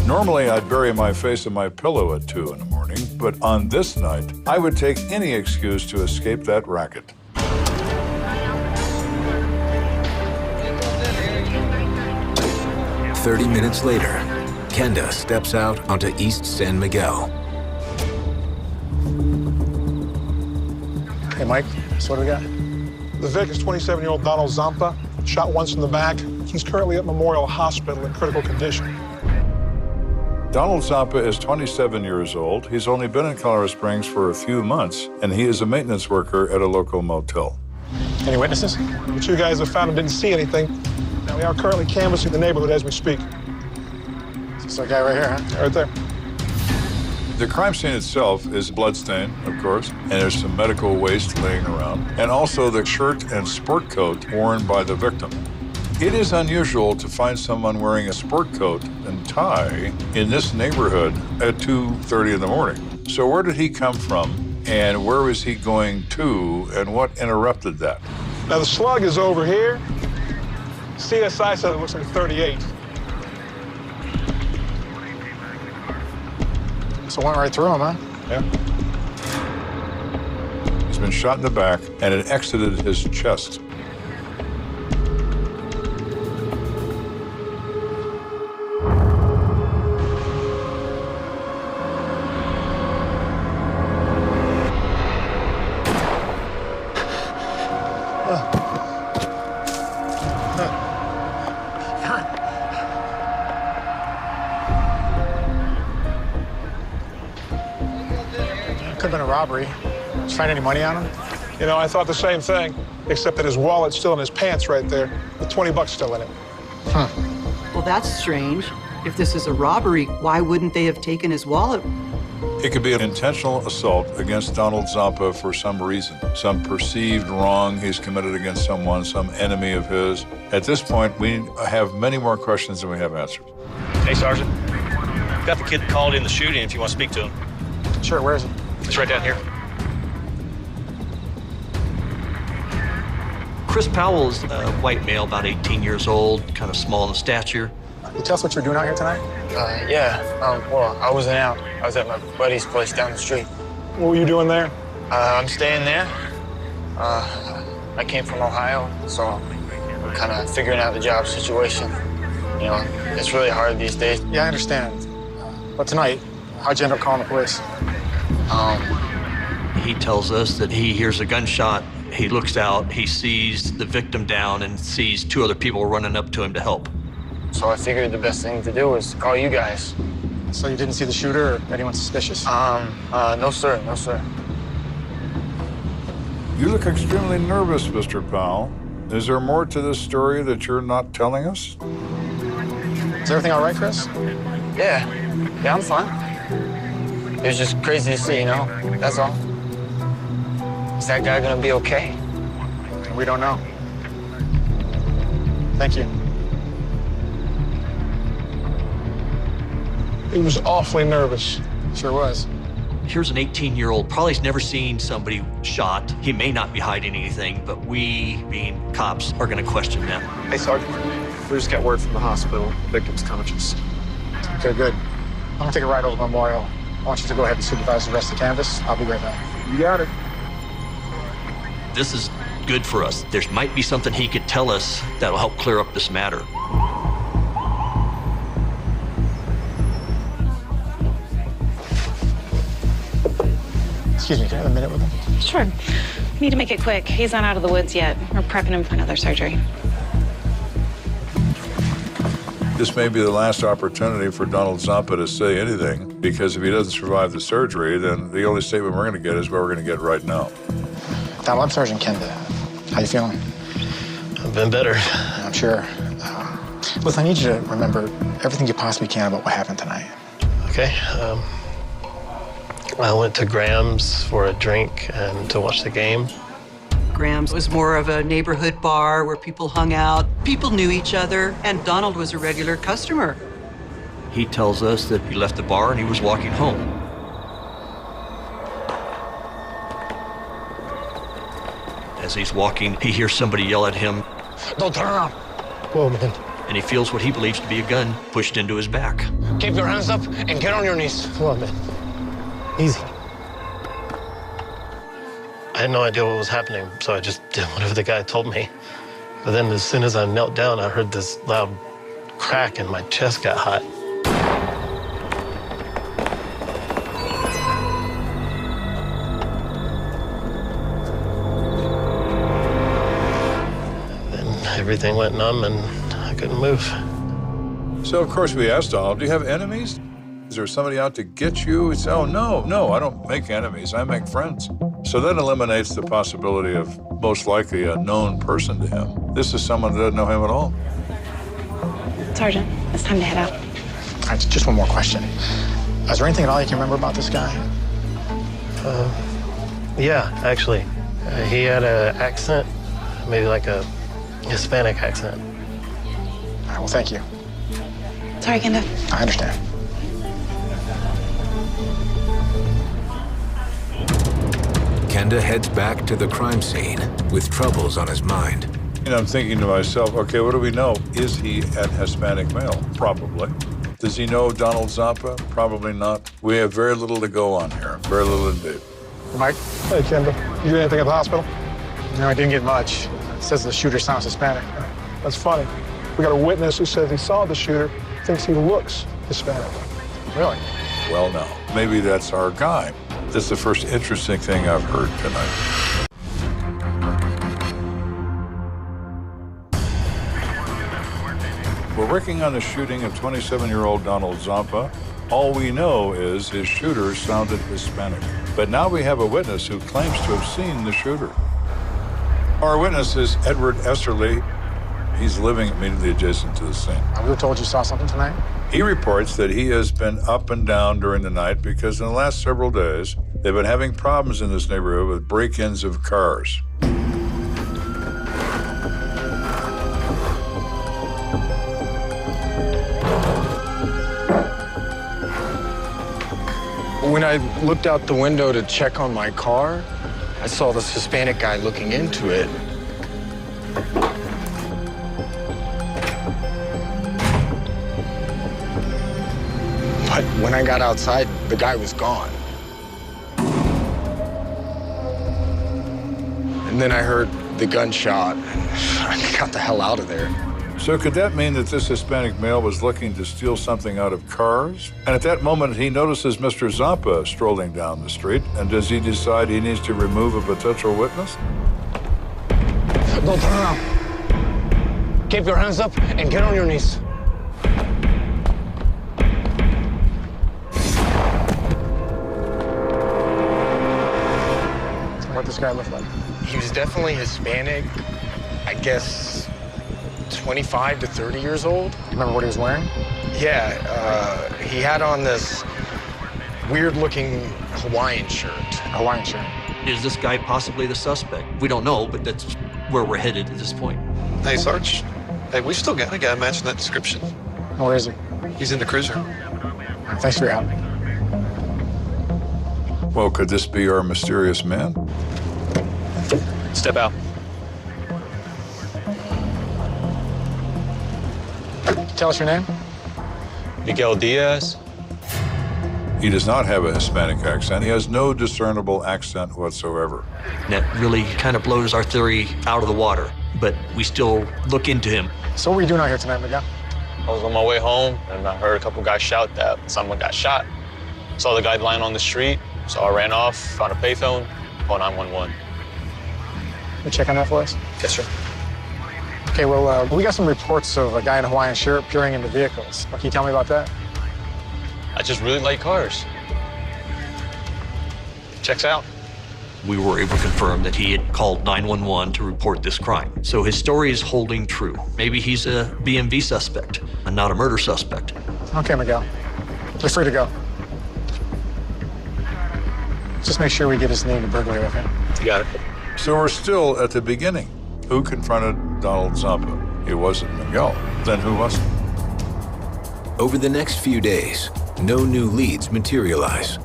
Normally, I'd bury my face in my pillow at 2 in the morning, but on this night, I would take any excuse to escape that racket. "30 minutes later, Kenda steps out onto East San Miguel. Hey, Mike, so what do we got? The Vic is 27-year-old Donald Zampa, shot once in the back. He's currently at Memorial Hospital in critical condition. Donald Zampa is 27 years old. He's only been in Colorado Springs for a few months, and he is a maintenance worker at a local motel. Any witnesses? The two guys that found him didn't see anything. Now, we are currently canvassing the neighborhood as we speak. Is this our guy right here, huh? Right there. The crime scene itself is bloodstained, of course, and there's some medical waste laying around, and also the shirt and sport coat worn by the victim. It is unusual to find someone wearing a sport coat and tie in this neighborhood at 2:30 in the morning. So where did he come from, and where was he going to, and what interrupted that? Now, the slug is over here. CSI said it looks like 38. So it went right through him, huh? Yeah. He's been shot in the back, and it exited his chest. Could have been a robbery. Did you find any money on him? You know, I thought the same thing, except that his wallet's still in his pants right there, with 20 bucks still in it. Huh. Well, that's strange. If this is a robbery, why wouldn't they have taken his wallet? It could be an intentional assault against Donald Zampa for some reason, some perceived wrong he's committed against someone, some enemy of his. At this point, we have many more questions than we have answers. Hey, Sergeant. Got the kid that called in the shooting if you want to speak to him. Sure, where is he? It's right down here. Chris Powell is a white male, about 18 years old, kind of small in stature. Can you tell us what you're doing out here tonight? Well, I wasn't out. I was at my buddy's place down the street. What were you doing there? I'm staying there. I came from Ohio, so I'm kind of figuring out the job situation. You know, it's really hard these days. Yeah, I understand. But tonight, how'd you end up calling the police? He tells us that he hears a gunshot. He looks out, he sees the victim down and sees two other people running up to him to help. So I figured the best thing to do was call you guys. So you didn't see the shooter or anyone suspicious? No, sir. No, sir. You look extremely nervous, Mr. Powell. Is there more to this story that you're not telling us? Is everything all right, Chris? Yeah, I'm fine. It was just crazy to see, you know? That's all. Is that guy gonna be okay? We don't know. Thank you. He was awfully nervous. Sure was. Here's an 18-year-old, probably has never seen somebody shot. He may not be hiding anything, but we, being cops, are gonna question that. Hey, Sergeant. We just got word from the hospital. Victim's conscious. Okay, good. I'm gonna take a ride over to Memorial. I want you to go ahead and supervise the rest of the canvas. I'll be right back. You got it. This is good for us. There might be something he could tell us that'll help clear up this matter. Excuse me, can I have a minute with him? Sure. We need to make it quick. He's not out of the woods yet. We're prepping him for another surgery. This may be the last opportunity for Donald Zampa to say anything, because if he doesn't survive the surgery, then the only statement we're going to get is what we're going to get right now. Tom, I'm Sergeant Kenda. How you feeling? I've been better. I'm sure. Listen, I need you to remember everything you possibly can about what happened tonight. Okay. I went to Graham's for a drink and to watch the game. Graham's was more of a neighborhood bar where people hung out. People knew each other, and Donald was a regular customer. He tells us that he left the bar and he was walking home. As he's walking, he hears somebody yell at him, "Don't turn around." "Whoa, man." And he feels what he believes to be a gun pushed into his back. Keep your hands up and get on your knees. Come on, man. Easy. I had no idea what was happening, so I just did whatever the guy told me. But then as soon as I knelt down, I heard this loud crack and my chest got hot. Then everything went numb and I couldn't move. So, of course, we asked Donald, do you have enemies? Is there somebody out to get you? It's, oh, no, I don't make enemies, I make friends. So that eliminates the possibility of most likely a known person to him. This is someone that doesn't know him at all. Sergeant, it's time to head out. All right, just one more question. Is there anything at all you can remember about this guy? Yeah, actually. He had an accent, maybe like a Hispanic accent. All right, well, thank you. Sorry, Kenda. I understand. Kenda heads back to the crime scene with troubles on his mind. And I'm thinking to myself, okay, what do we know? Is he an Hispanic male? Probably. Does he know Donald Zampa? Probably not. We have very little to go on here, very little indeed. Mike? Hey, Kenda. You get anything at the hospital? No, I didn't get much. It says the shooter sounds Hispanic. That's funny. We got a witness who says he saw the shooter, thinks he looks Hispanic. Really? Well, now, maybe that's our guy. That's the first interesting thing I've heard tonight. We're working on the shooting of 27-year-old Donald Zampa. All we know is his shooter sounded Hispanic. But now we have a witness who claims to have seen the shooter. Our witness is Edward Esserly. He's living immediately adjacent to the scene. We were told you saw something tonight? He reports that he has been up and down during the night because in the last several days, they've been having problems in this neighborhood with break-ins of cars. When I looked out the window to check on my car, I saw this Hispanic guy looking into it. But when I got outside, the guy was gone. And then I heard the gunshot, and I got the hell out of there. So could that mean that this Hispanic male was looking to steal something out of cars? And at that moment, he notices Mr. Zampa strolling down the street. And does he decide he needs to remove a potential witness? Don't turn around. Keep your hands up and get on your knees. What this guy looked like? He was definitely Hispanic, I guess 25 to 30 years old. You remember what he was wearing? Yeah, he had on this weird-looking Hawaiian shirt. A Hawaiian shirt. Is this guy possibly the suspect? We don't know, but that's where we're headed at this point. Hey, Sarge. Hey, we've still got a guy matching that description. Where is he? He's in the cruiser. Thanks for your help. Well, could this be our mysterious man? Step out. Tell us your name. Miguel Diaz. He does not have a Hispanic accent. He has no discernible accent whatsoever. That really kind of blows our theory out of the water, but we still look into him. So what were you doing out here tonight, Miguel? I was on my way home, and I heard a couple guys shout that someone got shot. Saw the guy lying on the street, so I ran off, found a payphone, called 911. You check on that for us? Yes, sir. Okay, well, we got some reports of a guy in a Hawaiian shirt peering into vehicles. Can you tell me about that? I just really like cars. Checks out. We were able to confirm that he had called 911 to report this crime. So his story is holding true. Maybe he's a BMV suspect and not a murder suspect. Okay, Miguel. You're free to go. Just make sure we get his name to burglary with him. You got it. So we're still at the beginning. Who confronted Donald Zampa? It wasn't Miguel. Then who was it? Over the next few days, no new leads materialize.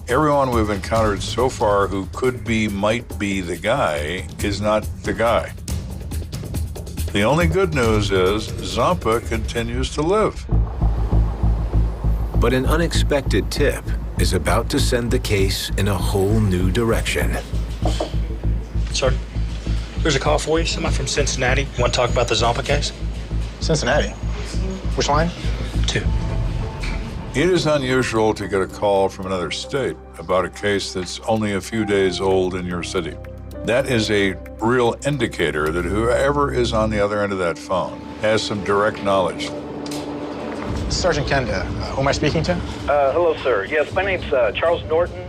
Everyone we've encountered so far who could be, might be the guy is not the guy. The only good news is Zampa continues to live. But an unexpected tip is about to send the case in a whole new direction. Sir, there's a call for you. Somebody from Cincinnati. Want to talk about the Zampa case? Cincinnati? Which line? 2. It is unusual to get a call from another state about a case that's only a few days old in your city. That is a real indicator that whoever is on the other end of that phone has some direct knowledge. Sergeant Kenda, who am I speaking to? Hello, sir. Yes, my name's Charles Norton.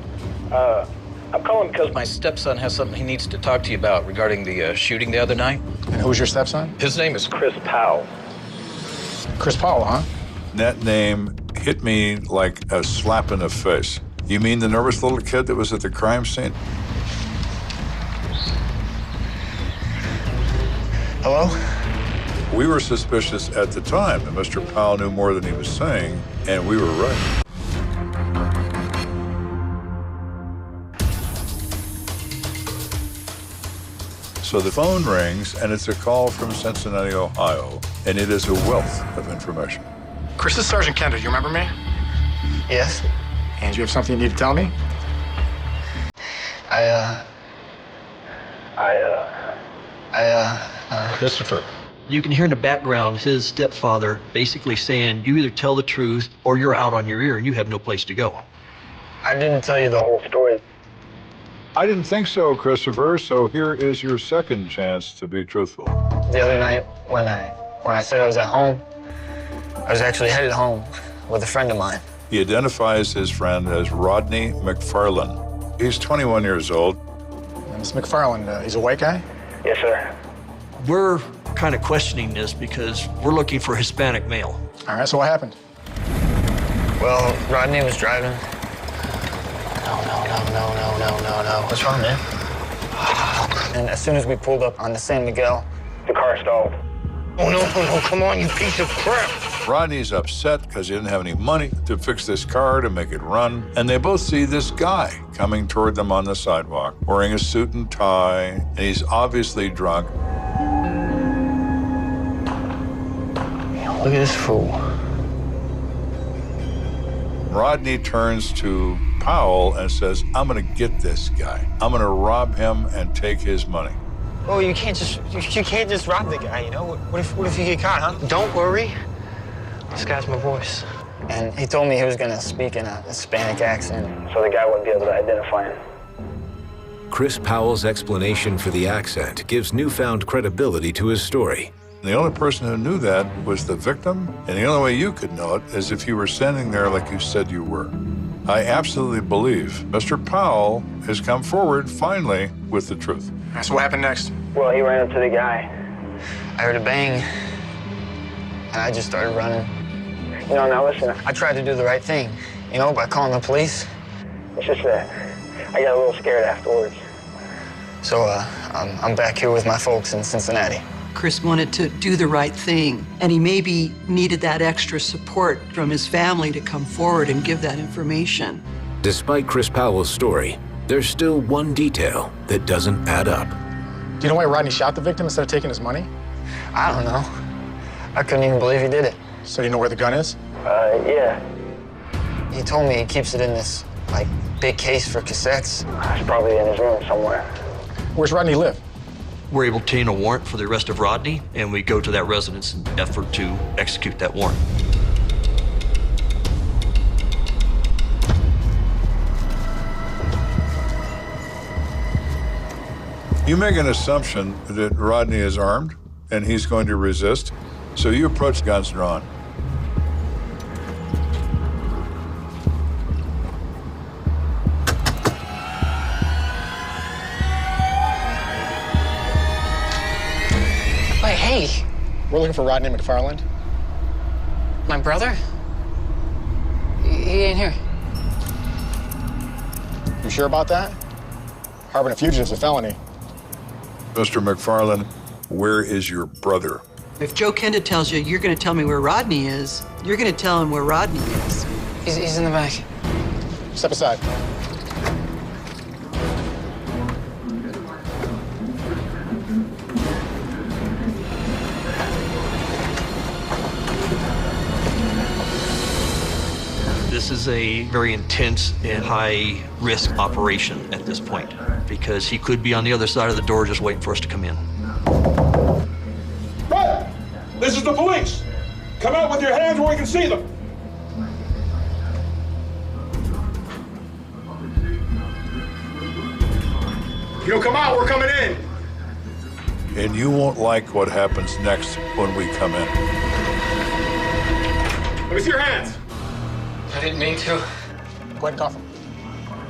I'm calling because my stepson has something he needs to talk to you about regarding the shooting the other night. And who's your stepson? His name is Chris Powell. Chris Powell, huh? That name hit me like a slap in the face. You mean the nervous little kid that was at the crime scene? Hello? We were suspicious at the time that Mr. Powell knew more than he was saying, and we were right. So the phone rings, and it's a call from Cincinnati, Ohio, and it is a wealth of information. Chris is Sergeant Kenda. You remember me? Yes. And you have something you need to tell me? Christopher. You can hear in the background his stepfather basically saying, you either tell the truth or you're out on your ear and you have no place to go. I didn't tell you the whole story. I didn't think so, Christopher, so here is your second chance to be truthful. The other night when I said I was at home, I was actually headed home with a friend of mine. He identifies his friend as Rodney McFarland. He's 21 years old. Mr. McFarland, he's a white guy? Yes, sir. We're kind of questioning this because we're looking for a Hispanic male. All right, so what happened? Well, Rodney was driving. No. What's wrong, man? And as soon as we pulled up on the San Miguel, the car stalled. Oh, no, come on, you piece of crap. Rodney's upset because he didn't have any money to fix this car to make it run. And they both see this guy coming toward them on the sidewalk, wearing a suit and tie, and he's obviously drunk. Look at this fool. Rodney turns to Powell and says, I'm gonna get this guy. I'm gonna rob him and take his money. Oh, you can't just rob the guy, you know? What if you get caught, huh? Don't worry. Disguise my voice. And he told me he was gonna speak in a Hispanic accent, so the guy wouldn't be able to identify him. Chris Powell's explanation for the accent gives newfound credibility to his story. The only person who knew that was the victim, and the only way you could know it is if you were standing there like you said you were. I absolutely believe Mr. Powell has come forward, finally, with the truth. So what happened next? Well, he ran up to the guy. I heard a bang, and I just started running. You know, now listen, I tried to do the right thing, you know, by calling the police. It's just that I got a little scared afterwards. So, I'm back here with my folks in Cincinnati. Chris wanted to do the right thing, and he maybe needed that extra support from his family to come forward and give that information. Despite Chris Powell's story, there's still one detail that doesn't add up. Do you know why Rodney shot the victim instead of taking his money? I don't know. I couldn't even believe he did it. So you know where the gun is? Yeah. He told me he keeps it in this, like, big case for cassettes. It's probably in his room somewhere. Where's Rodney live? We're able to obtain a warrant for the arrest of Rodney, and we go to that residence in effort to execute that warrant. You make an assumption that Rodney is armed and he's going to resist, so you approach guns drawn. Wait, hey! We're looking for Rodney McFarland. My brother? He ain't here. You sure about that? Harboring a fugitive is a felony. Mr. McFarland, where is your brother? If Joe Kenda tells you you're going to tell me where Rodney is, you're going to tell him where Rodney is. He's in the back. Step aside. This is a very intense and high-risk operation at this point because he could be on the other side of the door just waiting for us to come in. Right! This is the police! Come out with your hands where we can see them! If you don't come out, we're coming in! And you won't like what happens next when we come in. Let me see your hands. I didn't mean to. Go ahead and cuff him.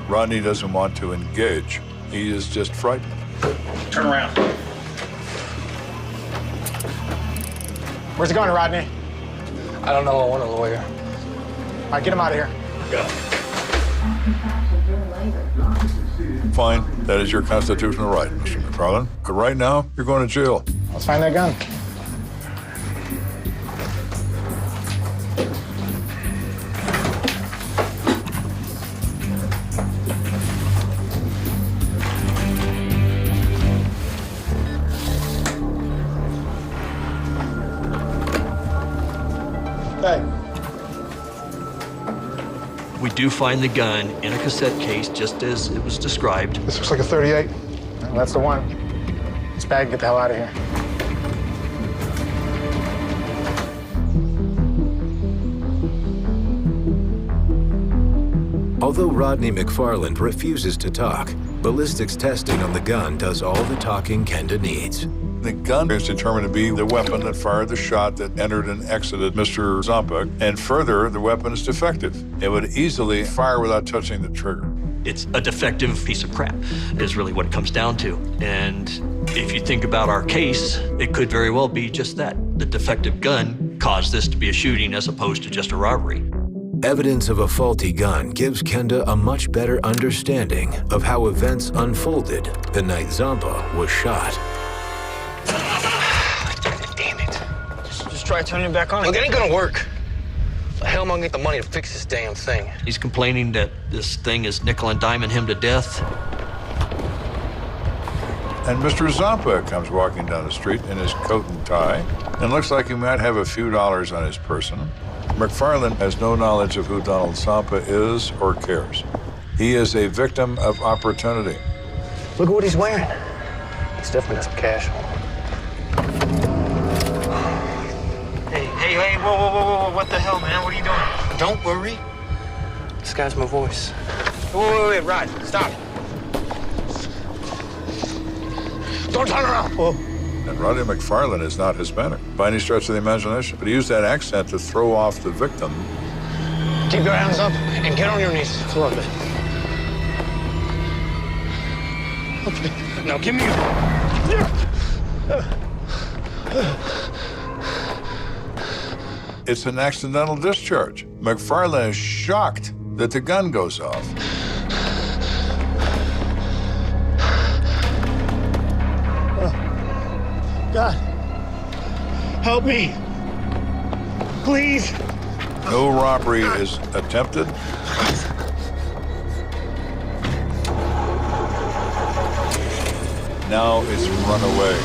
Rodney doesn't want to engage. He is just frightened. Turn around. Where's he going, Rodney? I don't know. I want a lawyer. All right, get him out of here. Go. Fine, that is your constitutional right, Mr. McFarland. But right now, you're going to jail. Let's find that gun. Hey. We do find the gun in a cassette case, just as it was described. This looks like a 38. Well, that's the one. This bag, get the hell out of here. Although Rodney McFarland refuses to talk, ballistics testing on the gun does all the talking Kenda needs. The gun is determined to be the weapon that fired the shot that entered and exited Mr. Zampa, and further, the weapon is defective. It would easily fire without touching the trigger. It's a defective piece of crap, is really what it comes down to. And if you think about our case, it could very well be just that. The defective gun caused this to be a shooting as opposed to just a robbery. Evidence of a faulty gun gives Kenda a much better understanding of how events unfolded the night Zampa was shot. Damn it. Just try turning it back on. Look, it ain't gonna work. The hell am I gonna get the money to fix this damn thing? He's complaining that this thing is nickel and diming him to death. And Mr. Zampa comes walking down the street in his coat and tie, and looks like he might have a few dollars on his person. McFarland has no knowledge of who Donald Zampa is or cares. He is a victim of opportunity. Look at what he's wearing. He's definitely got some cash on him. Hey, whoa, what the hell, man? What are you doing? Don't worry. This guy's my voice. Wait, Rod, stop. Don't turn around. Whoa. And Rodney McFarland is not Hispanic by any stretch of the imagination, but he used that accent to throw off the victim. Keep your hands up and get on your knees. Come on, man. Okay, now give me It's an accidental discharge. McFarland is shocked that the gun goes off. God, help me. Please. No robbery is attempted. Now it's run away.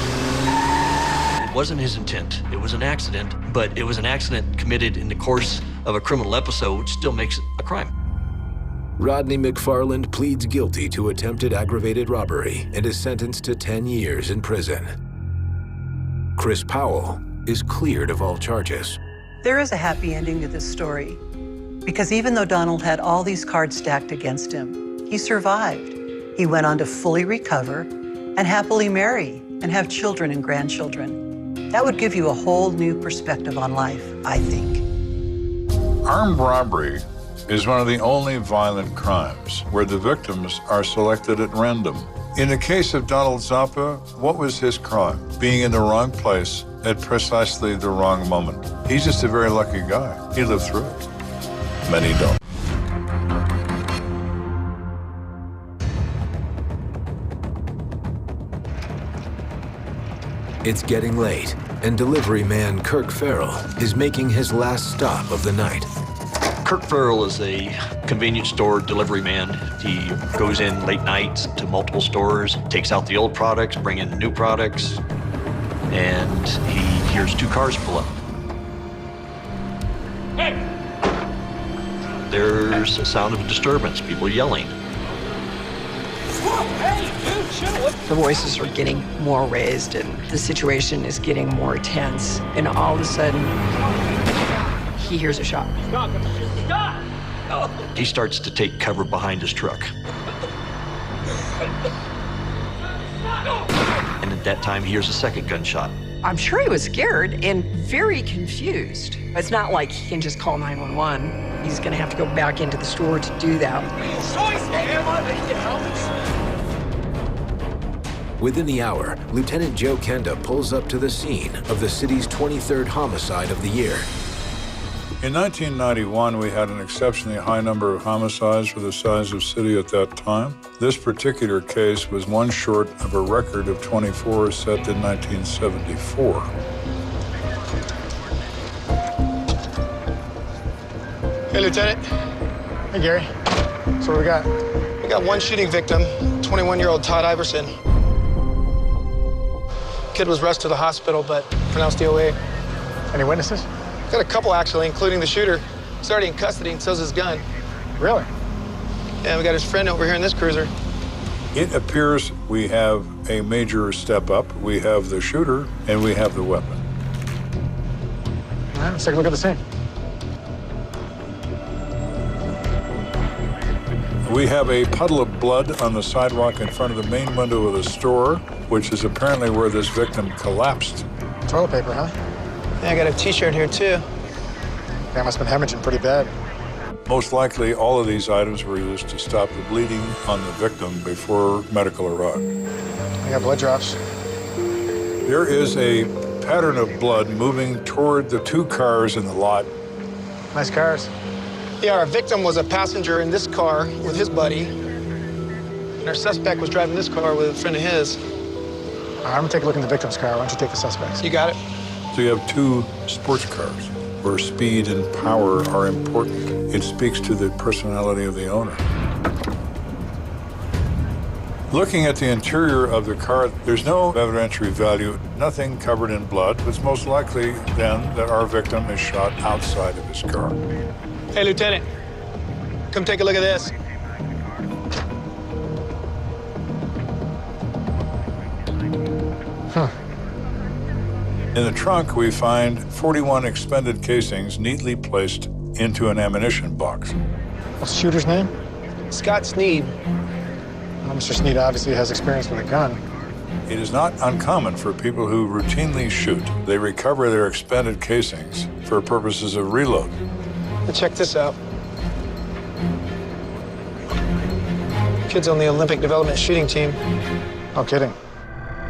It wasn't his intent. It was an accident, but it was an accident committed in the course of a criminal episode, which still makes it a crime. Rodney McFarland pleads guilty to attempted aggravated robbery and is sentenced to 10 years in prison. Chris Powell is cleared of all charges. There is a happy ending to this story, because even though Donald had all these cards stacked against him, he survived. He went on to fully recover and happily marry and have children and grandchildren. That would give you a whole new perspective on life, I think. Armed robbery is one of the only violent crimes where the victims are selected at random. In the case of Donald Zampa, what was his crime? Being in the wrong place at precisely the wrong moment. He's just a very lucky guy. He lived through it. Many don't. It's getting late, and delivery man Kirk Farrell is making his last stop of the night. Kirk Farrell is a convenience store delivery man. He goes in late nights to multiple stores, takes out the old products, bring in new products, and he hears two cars pull up. Hey! There's a sound of a disturbance, people yelling. The voices are getting more raised and the situation is getting more tense. And all of a sudden, he hears a shot. He starts to take cover behind his truck. And at that time, he hears a second gunshot. I'm sure he was scared and very confused. It's not like he can just call 911. He's gonna have to go back into the store to do that. Within the hour, Lieutenant Joe Kenda pulls up to the scene of the city's 23rd homicide of the year. In 1991, we had an exceptionally high number of homicides for the size of city at that time. This particular case was one short of a record of 24 set in 1974. Hey, Lieutenant. Hey, Gary. So what we got? We got one shooting victim, 21-year-old Todd Iverson. Kid was rushed to the hospital, but pronounced DOA. Any witnesses? Got a couple, actually, including the shooter. He's already in custody and so's his gun. Really? Yeah, we got his friend over here in this cruiser. It appears we have a major step up. We have the shooter and we have the weapon. All right, let's take a look at the scene. We have a puddle of blood on the sidewalk in front of the main window of the store, which is apparently where this victim collapsed. Toilet paper, huh? Yeah, I got a T-shirt here, too. That must have been hemorrhaging pretty bad. Most likely, all of these items were used to stop the bleeding on the victim before medical arrived. I got blood drops. There is a pattern of blood moving toward the two cars in the lot. Nice cars. Yeah, our victim was a passenger in this car with his buddy. And our suspect was driving this car with a friend of his. All right, I'm gonna take a look in the victim's car. Why don't you take the suspect's? You got it. So you have two sports cars where speed and power are important. It speaks to the personality of the owner. Looking at the interior of the car, there's no evidentiary value, nothing covered in blood. It's most likely then that our victim is shot outside of his car. Hey, Lieutenant, come take a look at this. Huh. In the trunk, we find 41 expended casings neatly placed into an ammunition box. What's the shooter's name? Scott Sneed. Well, Mr. Sneed obviously has experience with a gun. It is not uncommon for people who routinely shoot. They recover their expended casings for purposes of reload. Check this out. Kid's on the Olympic Development Shooting Team. No kidding.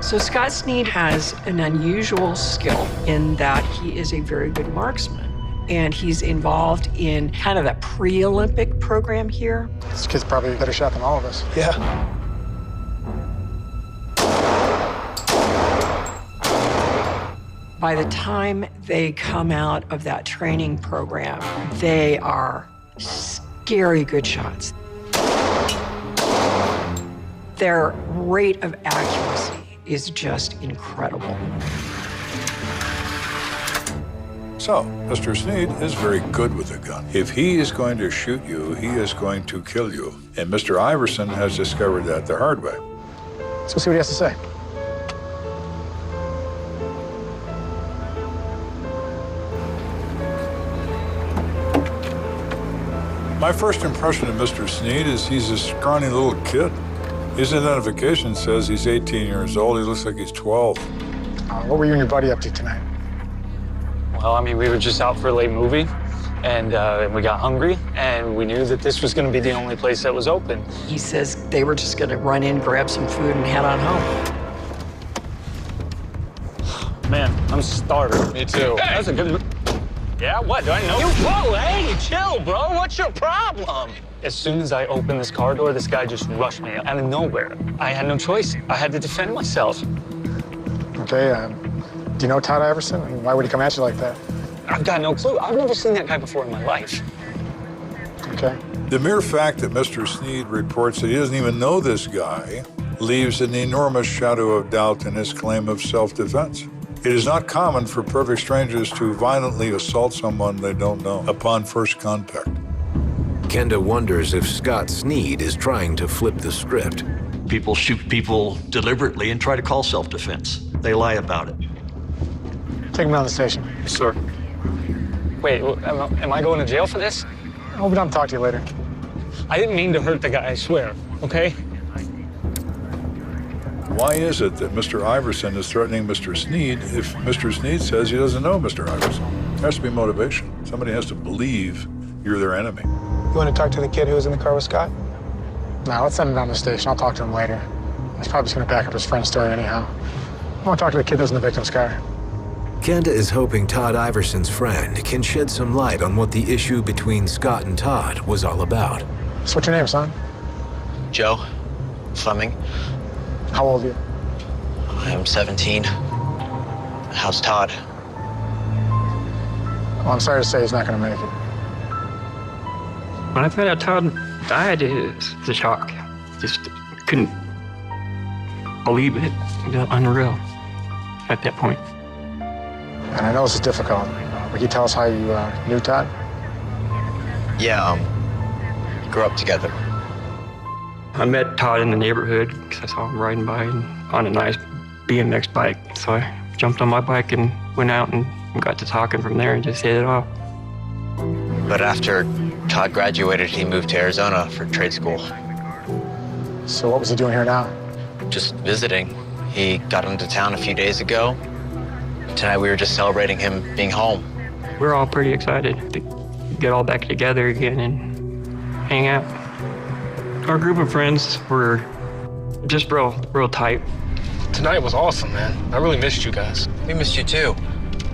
So Scott Sneed has an unusual skill in that he is a very good marksman. And he's involved in kind of that pre-Olympic program here. This kid's probably a better shot than all of us. Yeah. By the time they come out of that training program, they are scary good shots. Their rate of accuracy is just incredible. So, Mr. Sneed is very good with a gun. If he is going to shoot you, he is going to kill you. And Mr. Iverson has discovered that the hard way. Let's go see what he has to say. My first impression of Mr. Sneed is he's a scrawny little kid. His identification says he's 18 years old. He looks like he's 12. What were you and your buddy up to tonight? Well, I mean, we were just out for a late movie, and we got hungry, and we knew that this was going to be the only place that was open. He says they were just going to run in, grab some food, and head on home. Man, I'm starving. Me too. Hey. That's a good... Yeah, what? Do I know? Whoa, hey, chill, bro. What's your problem? As soon as I opened this car door, this guy just rushed me out of nowhere. I had no choice. I had to defend myself. Okay, do you know Todd Iverson? I mean, why would he come at you like that? I've got no clue. I've never seen that guy before in my life. Okay. The mere fact that Mr. Sneed reports that he doesn't even know this guy leaves an enormous shadow of doubt in his claim of self-defense. It is not common for perfect strangers to violently assault someone they don't know upon first contact. Kenda wonders if Scott Sneed is trying to flip the script. People shoot people deliberately and try to call self-defense. They lie about it. Take him down to the station. Yes, sir. Wait, am I going to jail for this? I'll be down to talk to you later. I didn't mean to hurt the guy, I swear, okay? Why is it that Mr. Iverson is threatening Mr. Sneed if Mr. Sneed says he doesn't know Mr. Iverson? There has to be motivation. Somebody has to believe you're their enemy. You want to talk to the kid who was in the car with Scott? No, let's send him down to the station. I'll talk to him later. He's probably just going to back up his friend's story anyhow. I want to talk to the kid that was in the victim's car. Kenda is hoping Todd Iverson's friend can shed some light on what the issue between Scott and Todd was all about. So what's your name, son? Joe Fleming. How old are you? I am 17. How's Todd? Well, I'm sorry to say he's not going to make it. When I found out Todd died, it was a shock. Just couldn't believe it. It was unreal at that point. And I know this is difficult. Will you tell us how you knew Todd? Yeah, grew up together. I met Todd in the neighborhood because I saw him riding by on a nice BMX bike. So I jumped on my bike and went out and got to talking from there and just hit it off. But after Todd graduated, he moved to Arizona for trade school. So what was he doing here now? Just visiting. He got into town a few days ago. Tonight we were just celebrating him being home. We're all pretty excited to get all back together again and hang out. Our group of friends were just real tight. Tonight was awesome, man. I really missed you guys. We missed you too.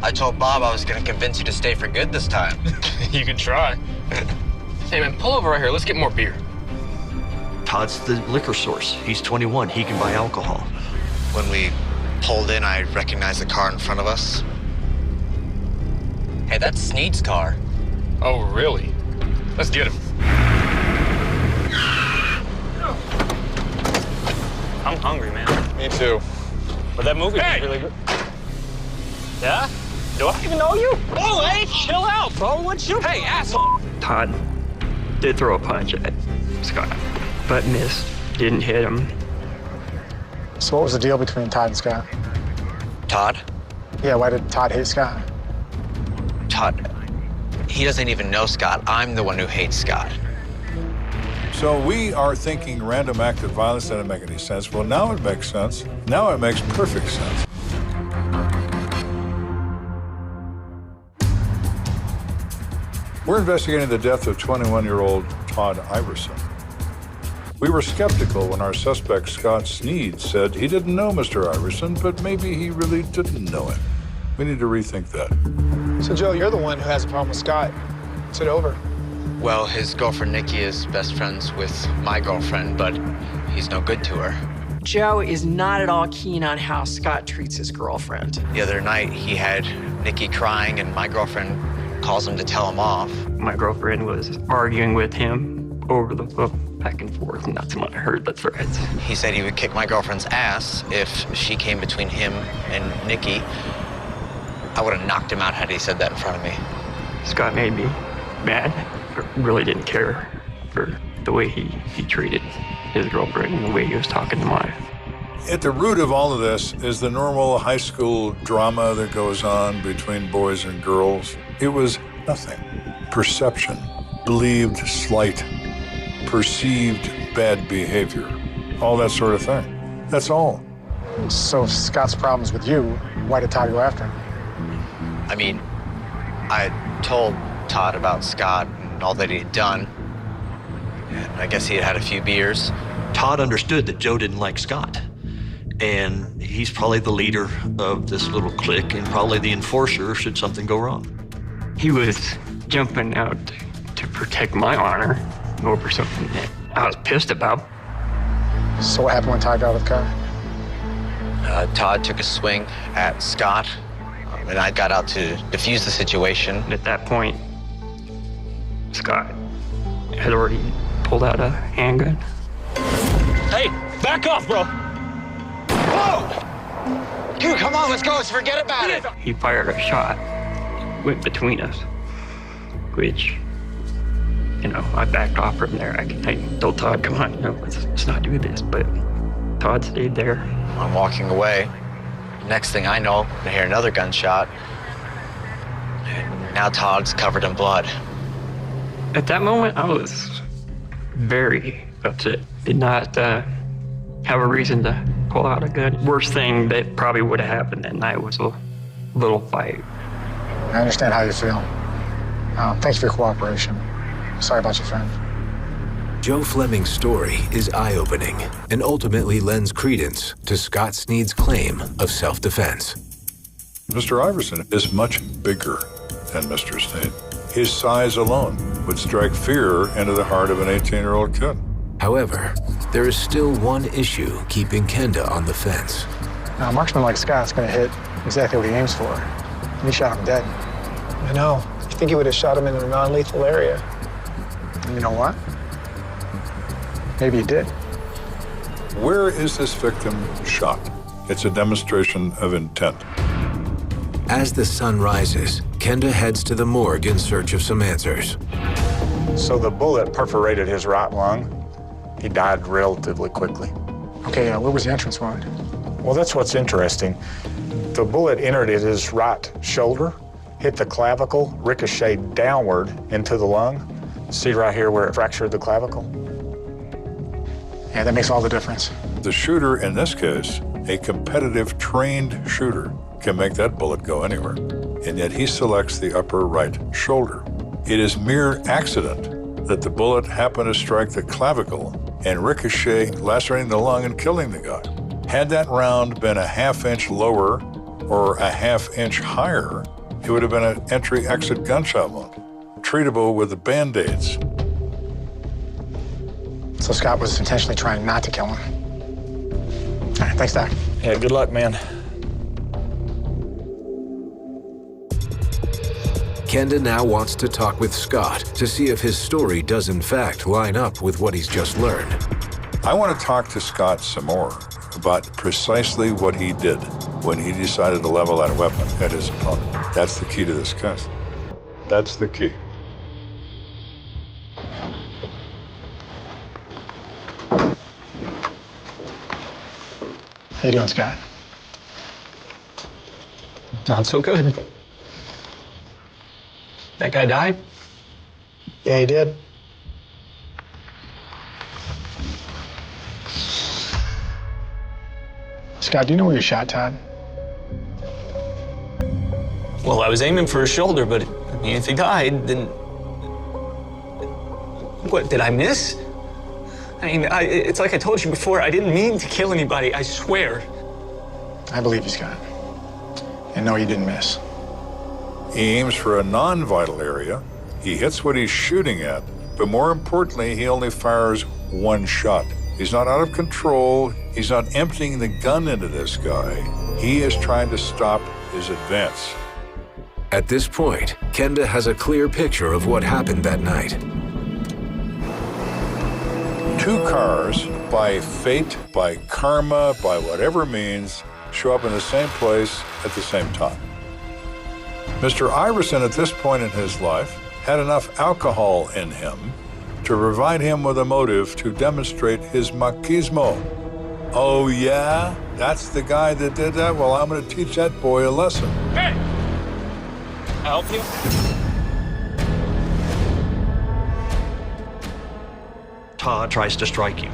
I told Bob I was gonna convince you to stay for good this time. You can try. Hey man, pull over right here. Let's get more beer. Todd's the liquor source. He's 21. He can buy alcohol. When we pulled in, I recognized the car in front of us. Hey, that's Sneed's car. Oh, really? Let's get him. I'm hungry, man. Me too. But that movie was really good. Yeah? Do I even know you? Oh, hey, chill out, bro. What's your... Hey, asshole. Todd did throw a punch at Scott, but missed, didn't hit him. So what was the deal between Todd and Scott? Todd? Yeah, why did Todd hate Scott? Todd, he doesn't even know Scott. I'm the one who hates Scott. So we are thinking random act of violence doesn't make any sense. Well, now it makes sense. Now it makes perfect sense. We're investigating the death of 21-year-old Todd Iverson. We were skeptical when our suspect, Scott Sneed, said he didn't know Mr. Iverson, but maybe he really didn't know him. We need to rethink that. So, Joe, you're the one who has a problem with Scott. What's it over? Well, his girlfriend Nikki is best friends with my girlfriend, but he's no good to her. Joe is not at all keen on how Scott treats his girlfriend. The other night, he had Nikki crying, and my girlfriend calls him to tell him off. My girlfriend was arguing with him over the phone, back and forth, and that's when I heard the threats. He said he would kick my girlfriend's ass if she came between him and Nikki. I would have knocked him out had he said that in front of me. Scott made me mad, but really didn't care for the way he treated his girlfriend and the way he was talking to mine. At the root of all of this is the normal high school drama that goes on between boys and girls. It was nothing. Perception, believed slight, perceived bad behavior, all that sort of thing. That's all. So if Scott's problem's with you, why did Todd go after him? I mean, I told Todd about Scott and all that he had done. And I guess he had had a few beers. Todd understood that Joe didn't like Scott. And he's probably the leader of this little clique and probably the enforcer should something go wrong. He was jumping out to protect my honor over something that I was pissed about. So what happened when Todd got out of the car? Todd took a swing at Scott, and I got out to defuse the situation. At that point, Scott had already pulled out a handgun. Hey, back off, bro. Whoa! Dude, come on, let's go. Let's forget about it. He fired a shot, went between us, which, you know, I backed off from there. I told Todd, come on, let's not do this. But Todd stayed there. I'm walking away. Next thing I know, I hear another gunshot. And now Todd's covered in blood. At that moment, I was very upset. Did not have a reason to pull out a gun. Worst thing that probably would have happened that night was a little fight. I understand how you feel. Thanks for your cooperation. Sorry about your friend. Joe Fleming's story is eye-opening and ultimately lends credence to Scott Sneed's claim of self-defense. Mr. Iverson is much bigger than Mr. Sneed. His size alone would strike fear into the heart of an 18-year-old kid. However, there is still one issue keeping Kenda on the fence. Now, a marksman like Scott's going to hit exactly what he aims for. And he shot him dead. I know. You think he would have shot him in a non-lethal area? And you know what? Maybe he did. Where is this victim shot? It's a demonstration of intent. As the sun rises, Kenda heads to the morgue in search of some answers. So the bullet perforated his right lung. He died relatively quickly. Okay, where was the entrance wound? Well, that's what's interesting. The bullet entered at his right shoulder, hit the clavicle, ricocheted downward into the lung. See right here where it fractured the clavicle? Yeah, that makes all the difference. The shooter, in this case, a competitive, trained shooter, can make that bullet go anywhere. And yet he selects the upper right shoulder. It is mere accident that the bullet happened to strike the clavicle and ricochet, lacerating the lung and killing the guy. Had that round been a half-inch lower or a half-inch higher, it would have been an entry-exit gunshot wound, treatable with the Band-Aids. So Scott was intentionally trying not to kill him. All right, thanks, Doc. Yeah, good luck, man. Kenda now wants to talk with Scott to see if his story does in fact line up with what he's just learned. I want to talk to Scott some more about precisely what he did when he decided to level that weapon at his opponent. That's the key to this case. That's the key. How you doing, Scott? Not so good. That guy died? Yeah, he did. Scott, do you know where you shot Todd? Well, I was aiming for his shoulder, but I mean, if he died, then... What, did I miss? I mean, it's like I told you before, I didn't mean to kill anybody, I swear. I believe you, Scott. And no, you didn't miss. He aims for a non-vital area. He hits what he's shooting at, but more importantly, he only fires one shot. He's not out of control. He's not emptying the gun into this guy. He is trying to stop his advance. At this point, Kenda has a clear picture of what happened that night. Two cars, by fate, by karma, by whatever means, show up in the same place at the same time. Mr. Iverson, at this point in his life, had enough alcohol in him to provide him with a motive to demonstrate his machismo. Oh, yeah? That's the guy that did that? Well, I'm going to teach that boy a lesson. Hey! I'll help you? Todd tries to strike you.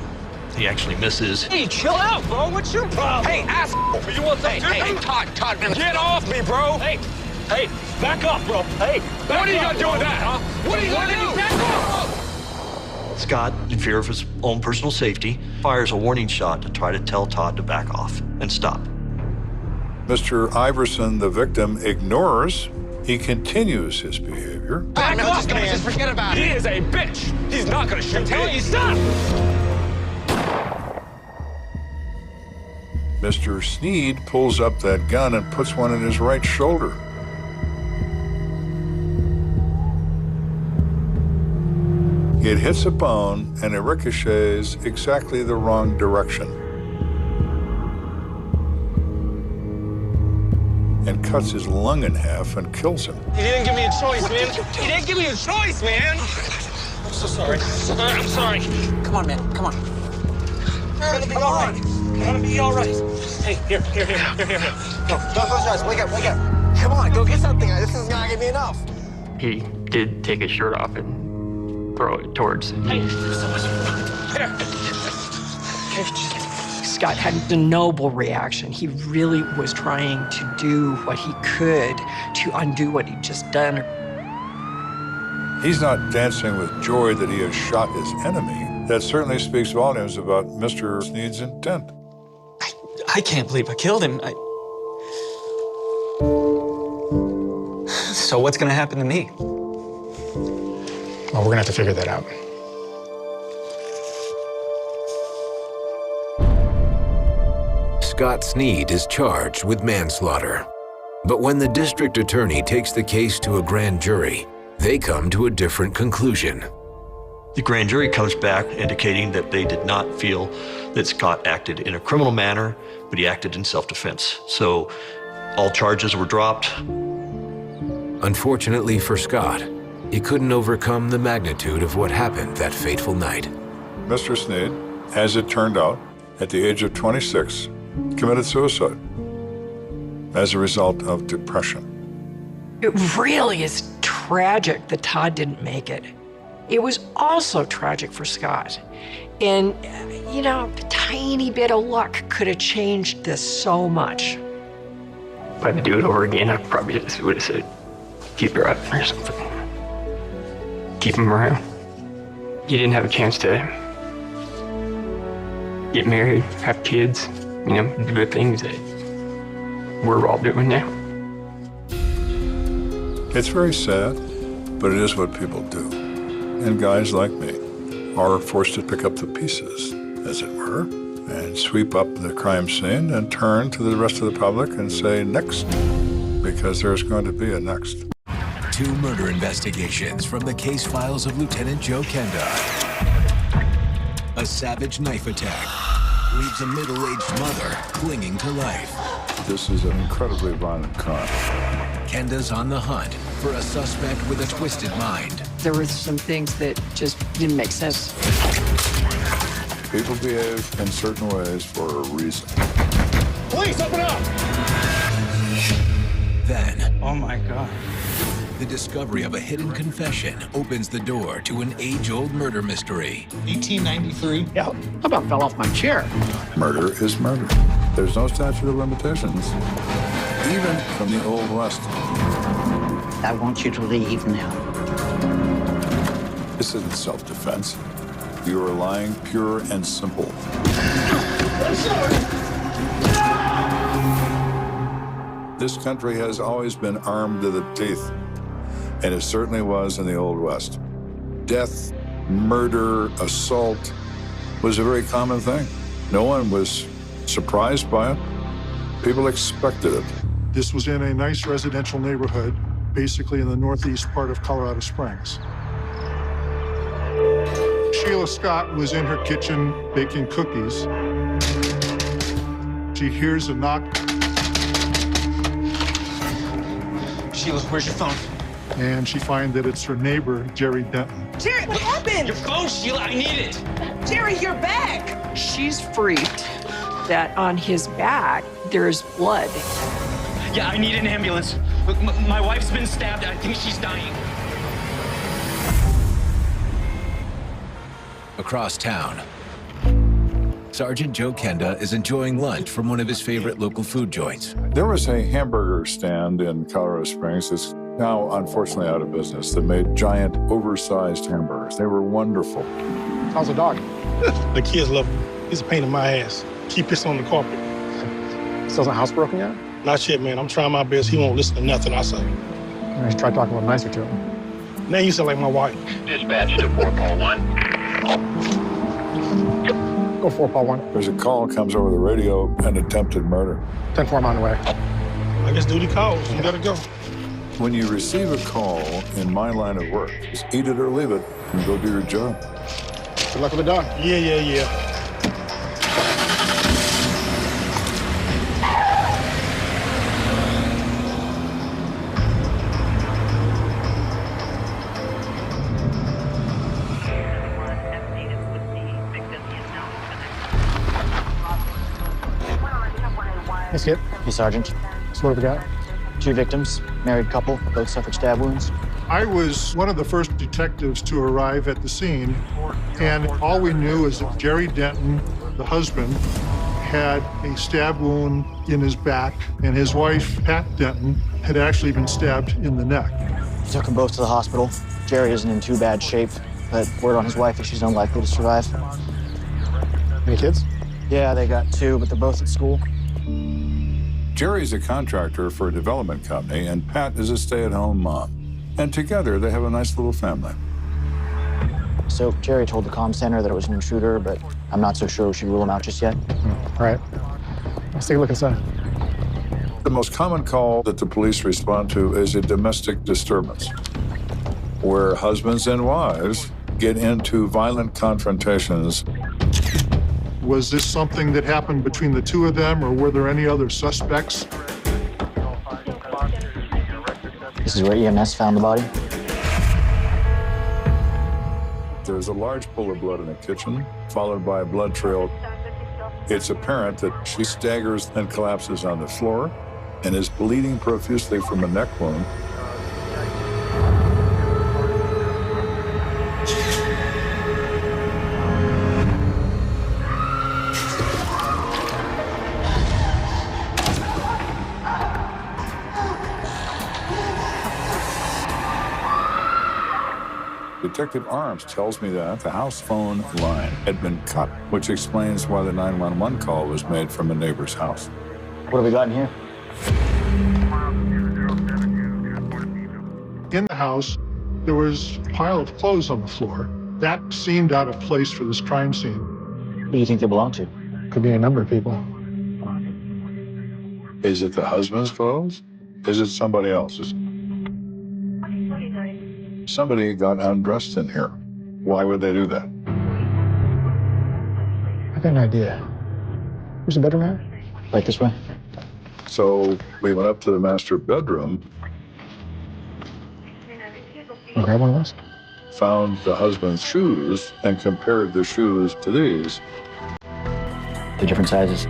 He actually misses. Hey, chill out, bro. What's your problem? Hey, asshole. You want something? Hey, Todd, get off me, bro. Hey, back up, bro. Hey, what are you gonna do with that, huh? What are you gonna do? Back up! Scott, in fear of his own personal safety, fires a warning shot to try to tell Todd to back off and stop. Mr. Iverson, the victim, ignores. He continues his behavior. Back up, man. Just forget about it. He is a bitch. He's not gonna shoot me. Tell you, stop! Mr. Sneed pulls up that gun and puts one in his right shoulder. It hits a bone and it ricochets exactly the wrong direction and cuts his lung in half and kills him. He didn't give me a choice, man. He didn't give me a choice, man. I'm so sorry. I'm sorry. Come on, man. Come on. It's gonna be all right. It's gonna be all right. Hey, here. No, don't close your eyes. Wake up. Come on, go get something. This isn't gonna give me enough. He did take his shirt off and throw it towards. Hey, there's so much. Here. Scott had a noble reaction. He really was trying to do what he could to undo what he'd just done. He's not dancing with joy that he has shot his enemy. That certainly speaks volumes about Mr. Sneed's intent. I can't believe I killed him. So what's gonna happen to me? Well, we're gonna have to figure that out. Scott Sneed is charged with manslaughter. But when the district attorney takes the case to a grand jury, they come to a different conclusion. The grand jury comes back indicating that they did not feel that Scott acted in a criminal manner, but he acted in self-defense. So all charges were dropped. Unfortunately for Scott, he couldn't overcome the magnitude of what happened that fateful night. Mr. Sneed, as it turned out, at the age of 26, committed suicide as a result of depression. It really is tragic that Todd didn't make it. It was also tragic for Scott. And, you know, a tiny bit of luck could have changed this so much. If I had to do it over again, I probably just would have said, keep her up or something. Keep him around. You didn't have a chance to get married, have kids, you know, do the things that we're all doing now. It's very sad, but it is what people do. And guys like me are forced to pick up the pieces, as it were, and sweep up the crime scene and turn to the rest of the public and say, next, because there's going to be a next. 2 murder investigations from the case files of Lieutenant Joe Kenda. A savage knife attack leaves a middle-aged mother clinging to life. This is an incredibly violent crime. Kenda's on the hunt for a suspect with a twisted mind. There were some things that just didn't make sense. People behave in certain ways for a reason. Police, open up! Then, Oh my God. the discovery of a hidden confession opens the door to an age-old murder mystery. 1893. Yeah, how about fell off my chair? Murder is murder. There's no statute of limitations, even from the Old West. I want you to leave now. This isn't self-defense. You are lying pure and simple. This country has always been armed to the teeth, and it certainly was in the Old West. Death, murder, assault was a very common thing. No one was surprised by it. People expected it. This was in a nice residential neighborhood, basically in the northeast part of Colorado Springs. Sheila Scott was in her kitchen baking cookies. She hears a knock. Sheila, where's your phone? And she finds that it's her neighbor, Jerry Denton. Jerry, what happened? Your phone, Sheila, I need it. Jerry, you're back. She's freaked that on his back there's blood. Yeah, I need an ambulance. Look, my wife's been stabbed. I think she's dying. Across town, Sergeant Joe Kenda is enjoying lunch from one of his favorite local food joints. There was a hamburger stand in Colorado Springs that's now unfortunately out of business that made giant, oversized hamburgers. They were wonderful. How's the dog? The kids love him. He's a pain in my ass. Keep pissing on the carpet. Still isn't house broken yet? Not yet, man. I'm trying my best. He won't listen to nothing I say. I should try talking a little nicer to him. Now you sound like my wife. Dispatch to 441. Go 4-1. There's a call that comes over the radio, an attempted murder. 10-4, I'm on the way. I guess duty calls. You gotta go. When you receive a call in my line of work, just eat it or leave it and go do your job. Good luck with the dog. Yeah. Hey, Skip. Hey, Sergeant. So what have we got? 2 victims, married couple, both suffered stab wounds. I was one of the first detectives to arrive at the scene, and all we knew is that Jerry Denton, the husband, had a stab wound in his back, and his wife, Pat Denton, had actually been stabbed in the neck. We took them both to the hospital. Jerry isn't in too bad shape, but word on his wife that she's unlikely to survive. Any kids? Yeah, they got 2, but they're both at school. Jerry's a contractor for a development company, and Pat is a stay-at-home mom. And together, they have a nice little family. So Jerry told the comm center that it was an intruder, but I'm not so sure we should rule him out just yet. All right. Let's take a look inside. The most common call that the police respond to is a domestic disturbance, where husbands and wives get into violent confrontations. Was this something that happened between the two of them, or were there any other suspects? This is where EMS found the body. There's a large pool of blood in the kitchen, followed by a blood trail. It's apparent that she staggers and collapses on the floor and is bleeding profusely from a neck wound. Detective Arms tells me that the house phone line had been cut, which explains why the 911 call was made from a neighbor's house. What have we got in here? In the house, there was a pile of clothes on the floor. That seemed out of place for this crime scene. Who do you think they belong to? Could be a number of people. Is it the husband's clothes? Is it somebody else's? Somebody got undressed in here. Why would they do that? I got an idea. Where's the bedroom at? Right this way. So we went up to the master bedroom. Wanna grab one of those? Found the husband's shoes and compared the shoes to these. The different sizes.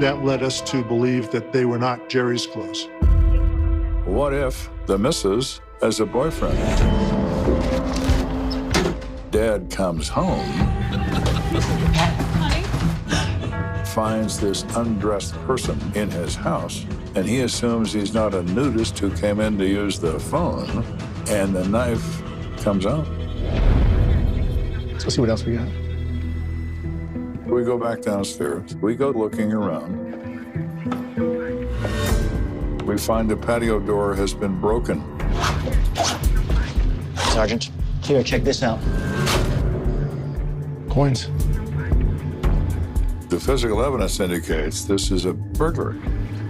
That led us to believe that they were not Jerry's clothes. What if the missus has a boyfriend? Dad comes home, finds this undressed person in his house, and he assumes he's not a nudist who came in to use the phone, and the knife comes out. Let's go see what else we got. We go back downstairs. We go looking around. We find the patio door has been broken. Sergeant, here, check this out. Coins. The physical evidence indicates this is a burglary.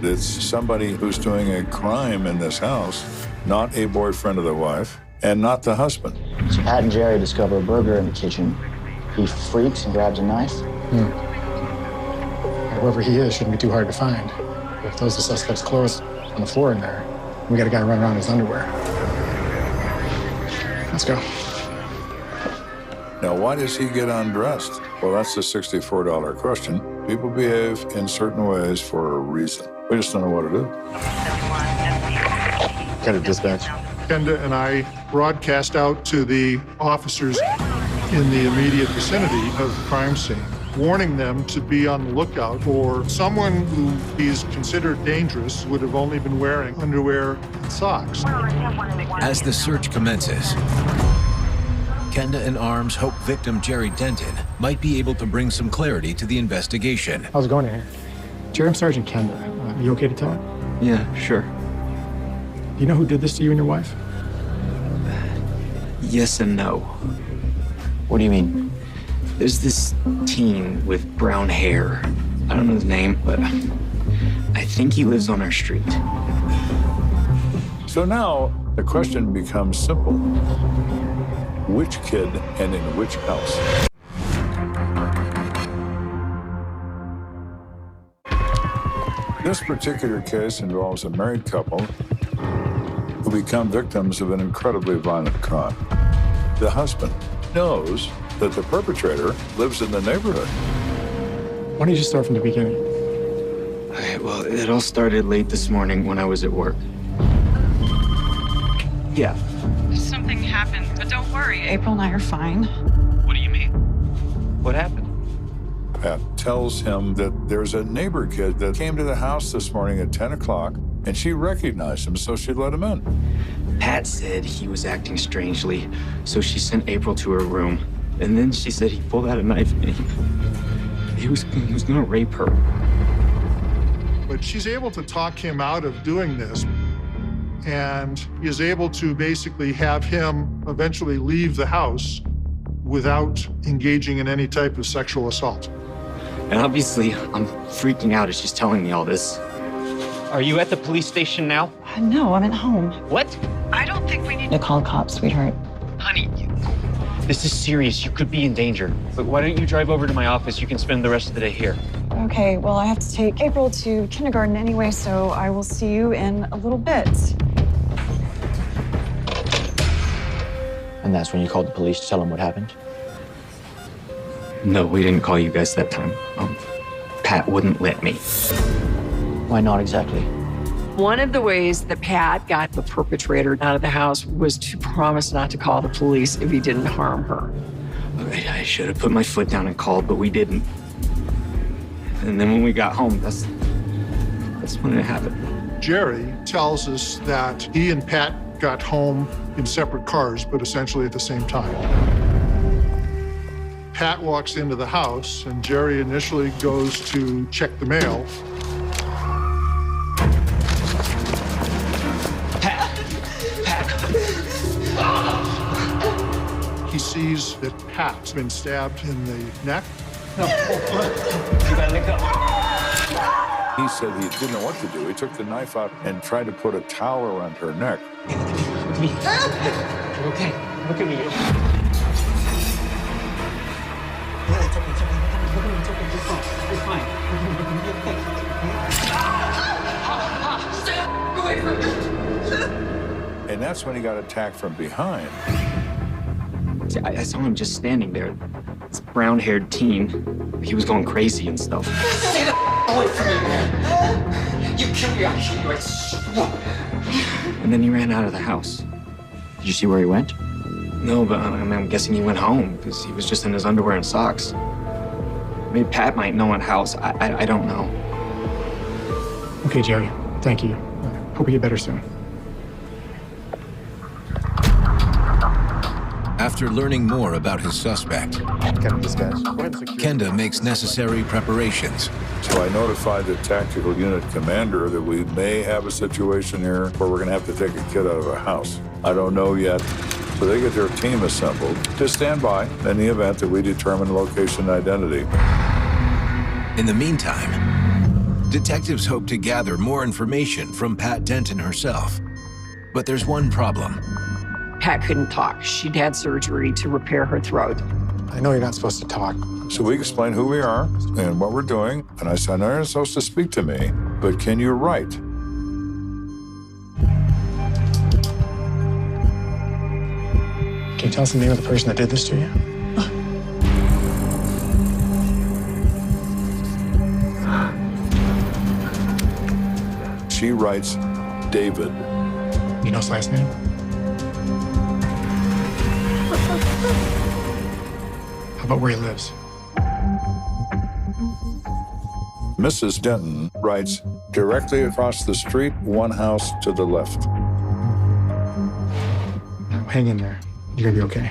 It's somebody who's doing a crime in this house, not a boyfriend of the wife, and not the husband. So Pat and Jerry discover a burglar in the kitchen. He freaks and grabs a knife. Whoever he is shouldn't be too hard to find. If those are the suspect's clothes on the floor in there, we got a guy running around in his underwear. Let's go. Now, why does he get undressed? Well, that's the $64 question. People behave in certain ways for a reason. We just don't know what it is. Got a dispatch. Kenda and I broadcast out to the officers in the immediate vicinity of the crime scene, warning them to be on the lookout for someone who is considered dangerous, would have only been wearing underwear and socks. As the search commences, Kenda and Arms hope victim Jerry Denton might be able to bring some clarity to the investigation. How's it going in here? Jerry, I'm Sergeant Kenda. You okay to talk? Yeah, sure. You know who did this to you and your wife? Yes and no. What do you mean? There's this teen with brown hair. I don't know his name, but I think he lives on our street. So now the question becomes simple. Which kid and in which house? This particular case involves a married couple who become victims of an incredibly violent crime. The husband knows that the perpetrator lives in the neighborhood. Why don't you just start from the beginning? Okay, well, it all started late this morning when I was at work. Yeah. Something happened, but don't worry. April and I are fine. What do you mean? What happened? Pat tells him that there's a neighbor kid that came to the house this morning at 10 o'clock, and she recognized him, so she let him in. Pat said he was acting strangely, so she sent April to her room. And then she said he pulled out a knife and he was gonna rape her. But she's able to talk him out of doing this, and is able to basically have him eventually leave the house without engaging in any type of sexual assault. And obviously, I'm freaking out as she's telling me all this. Are you at the police station now? No, I'm at home. What? I don't think we need to call cops, sweetheart. Honey, this is serious. You could be in danger. But why don't you drive over to my office? You can spend the rest of the day here. Okay, well, I have to take April to kindergarten anyway, so I will see you in a little bit. And that's when you called the police to tell them what happened? No, we didn't call you guys that time. Pat wouldn't let me. Why not exactly? One of the ways that Pat got the perpetrator out of the house was to promise not to call the police if he didn't harm her. I should have put my foot down and called, but we didn't. And then when we got home, that's when it happened. Jerry tells us that he and Pat got home in separate cars, but essentially at the same time. Pat walks into the house, and Jerry initially goes to check the mail. He sees that Pat's been stabbed in the neck. No. You gotta let go. He said he didn't know what to do. He took the knife out and tried to put a towel around her neck. Look at me. You're okay. Look at me. It's fine. And that's when he got attacked from behind. I saw him just standing there. This brown-haired teen. He was going crazy and stuff. Stay the away from me, man. You kill me, I'll kill you. I swear. And then he ran out of the house. Did you see where he went? No, but I'm guessing he went home because he was just in his underwear and socks. Maybe Pat might know at house. I don't know. Okay, Jerry. Thank you. Hope you get better soon. After learning more about his suspect, Kenda makes necessary preparations. So I notified the tactical unit commander that we may have a situation here where we're gonna have to take a kid out of a house. I don't know yet. So they get their team assembled to stand by in the event that we determine location and identity. In the meantime, detectives hope to gather more information from Pat Denton herself. But there's one problem. Pat couldn't talk. She'd had surgery to repair her throat. I know you're not supposed to talk. So we explained who we are and what we're doing. And I said, I know you're not supposed to speak to me, but can you write? Can you tell us the name of the person that did this to you? She writes David. You know his last name? How about where he lives? Mrs. Denton writes directly across the street, one house to the left. Hang in there. You're gonna be okay.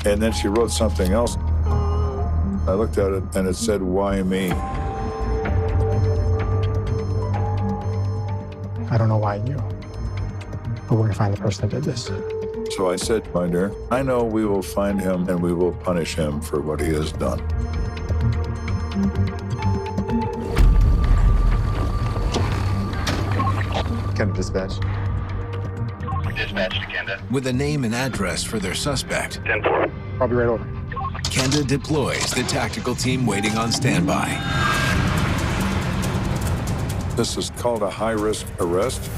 And then she wrote something else. I looked at it and it said, why me? I don't know why you, but we're gonna find the person that did this. So I said, my dear, I know we will find him and we will punish him for what he has done. Kenda dispatch. Dispatch to Kenda. With a name and address for their suspect, 10-4. I'll be right over. Kenda deploys the tactical team waiting on standby. This is called a high-risk arrest.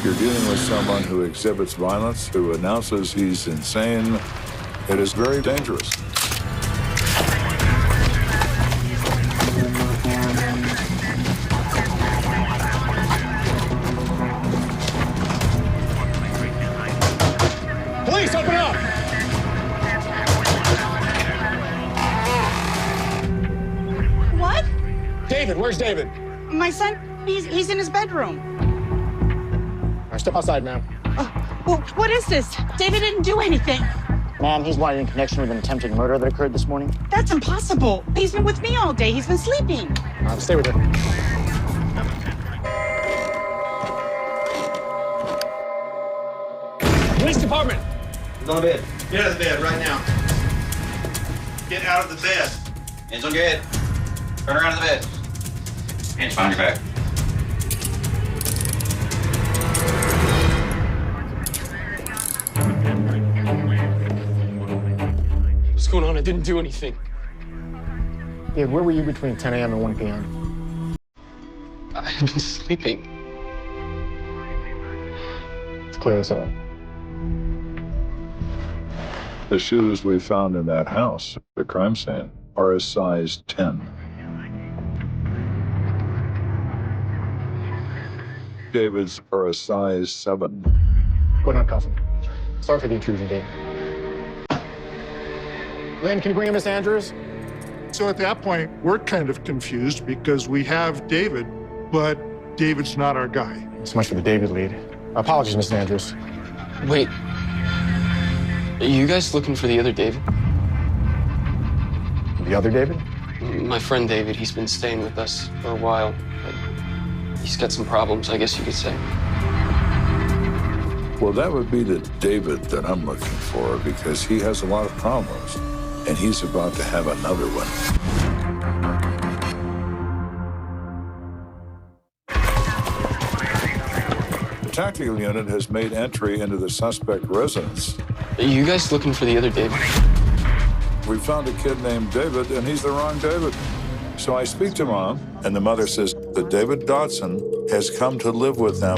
You're dealing with someone who exhibits violence, who announces he's insane. It is very dangerous. Police, open up! David, where's David? My son, he's in his bedroom. All right, step outside, ma'am. Well, what is this? David didn't do anything. Ma'am, he's wanted in connection with an attempted murder that occurred this morning. That's impossible. He's been with me all day. He's been sleeping. Stay with him. Police department. He's on the bed. Get out of the bed right now. Get out of the bed. Hands on your head. Turn around to the bed. Hands behind your back. What's going on? I didn't do anything. Dave, where were you between 10 a.m. and 1 p.m.? I've been sleeping. Let's clear this up. The shoes we found in that house, the crime scene, are a size 10. David's are a size 7. Go ahead and cuff him. Sorry for the intrusion, Dave. Lynn, can you bring in Miss Andrews? So at that point, we're kind of confused because we have David, but David's not our guy. So much for the David lead. Apologies, Miss Andrews. Wait. Are you guys looking for the other David? The other David? My friend David, he's been staying with us for a while, but he's got some problems, I guess you could say. Well, that would be the David that I'm looking for because he has a lot of problems, and he's about to have another one. The tactical unit has made entry into the suspect residence. Are you guys looking for the other David? We found a kid named David, and he's the wrong David. So I speak to Mom, and the mother says that David Dotson has come to live with them.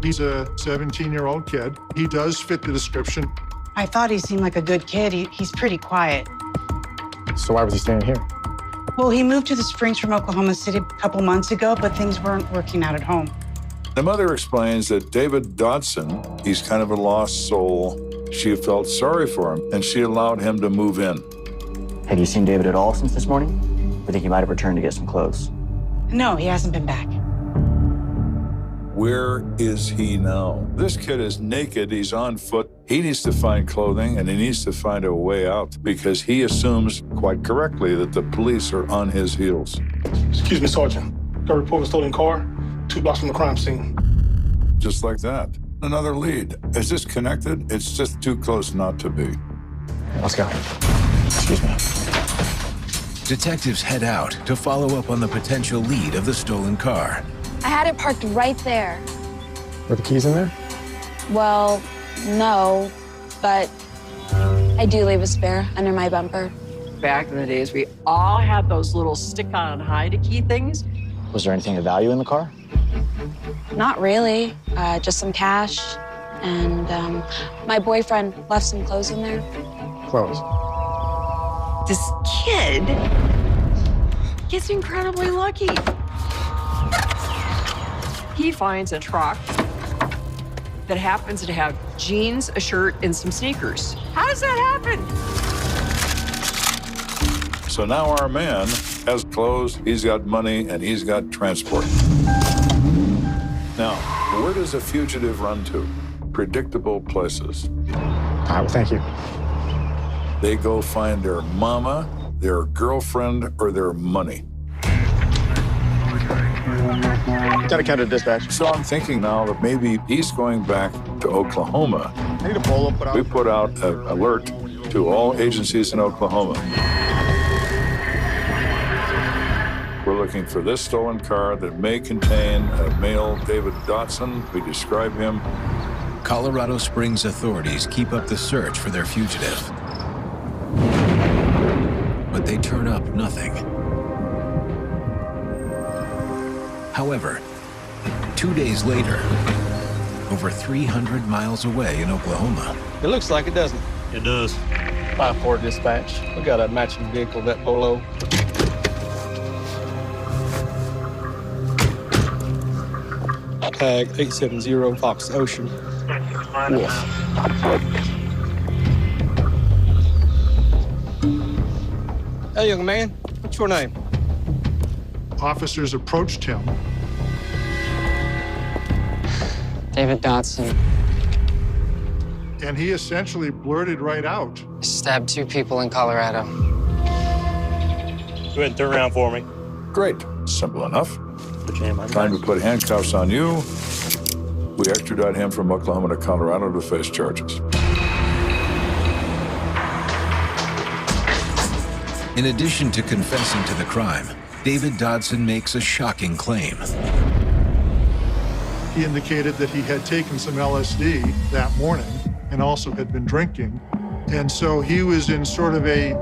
He's a 17-year-old kid. He does fit the description. I thought he seemed like a good kid. He's pretty quiet. So why was he staying here? Well, he moved to the Springs from Oklahoma City a couple months ago, but things weren't working out at home. The mother explains that David Dotson, he's kind of a lost soul. She felt sorry for him, and she allowed him to move in. Have you seen David at all since this morning? I think he might have returned to get some clothes. No, he hasn't been back. Where is he now? This kid is naked, he's on foot. He needs to find clothing, and he needs to find a way out because he assumes, quite correctly, that the police are on his heels. Excuse me, Sergeant. Got a report of a stolen car, 2 blocks from the crime scene. Just like that. Another lead. Is this connected? It's just too close not to be. Let's go. Excuse me. Detectives head out to follow up on the potential lead of the stolen car. I had it parked right there. Were the keys in there? Well, no, but I do leave a spare under my bumper. Back in the days, we all had those little stick-on hide-a-key things. Was there anything of value in the car? Not really, just some cash. And my boyfriend left some clothes in there. Clothes. This kid gets incredibly lucky. He finds a truck that happens to have jeans, a shirt, and some sneakers. How does that happen? So now our man has clothes, he's got money, and he's got transport. Now, where does a fugitive run to? Predictable places. Well, thank you. They go find their mama, their girlfriend, or their money. Dedicated dispatch. So I'm thinking now that maybe he's going back to Oklahoma. I need a bolo put out. We put out an alert to all agencies in Oklahoma. We're looking for this stolen car that may contain a male David Dotson. We describe him. Colorado Springs authorities keep up the search for their fugitive. But they turn up nothing. However, 2 days later, over 300 miles away in Oklahoma. It looks like it, doesn't it? It does. 5-4 dispatch. We got a matching vehicle, that polo. Tag 870 Fox Ocean. Wolf. Hey, young man, what's your name? officers approached him. David Dodson. And he essentially blurted right out. Stabbed 2 people in Colorado. Go ahead and turn around for me. Great. Simple enough. Time to put handcuffs on you. We extradite him from Oklahoma to Colorado to face charges. In addition to confessing to the crime, David Dodson makes a shocking claim. He indicated that he had taken some LSD that morning and also had been drinking. And so he was in sort of a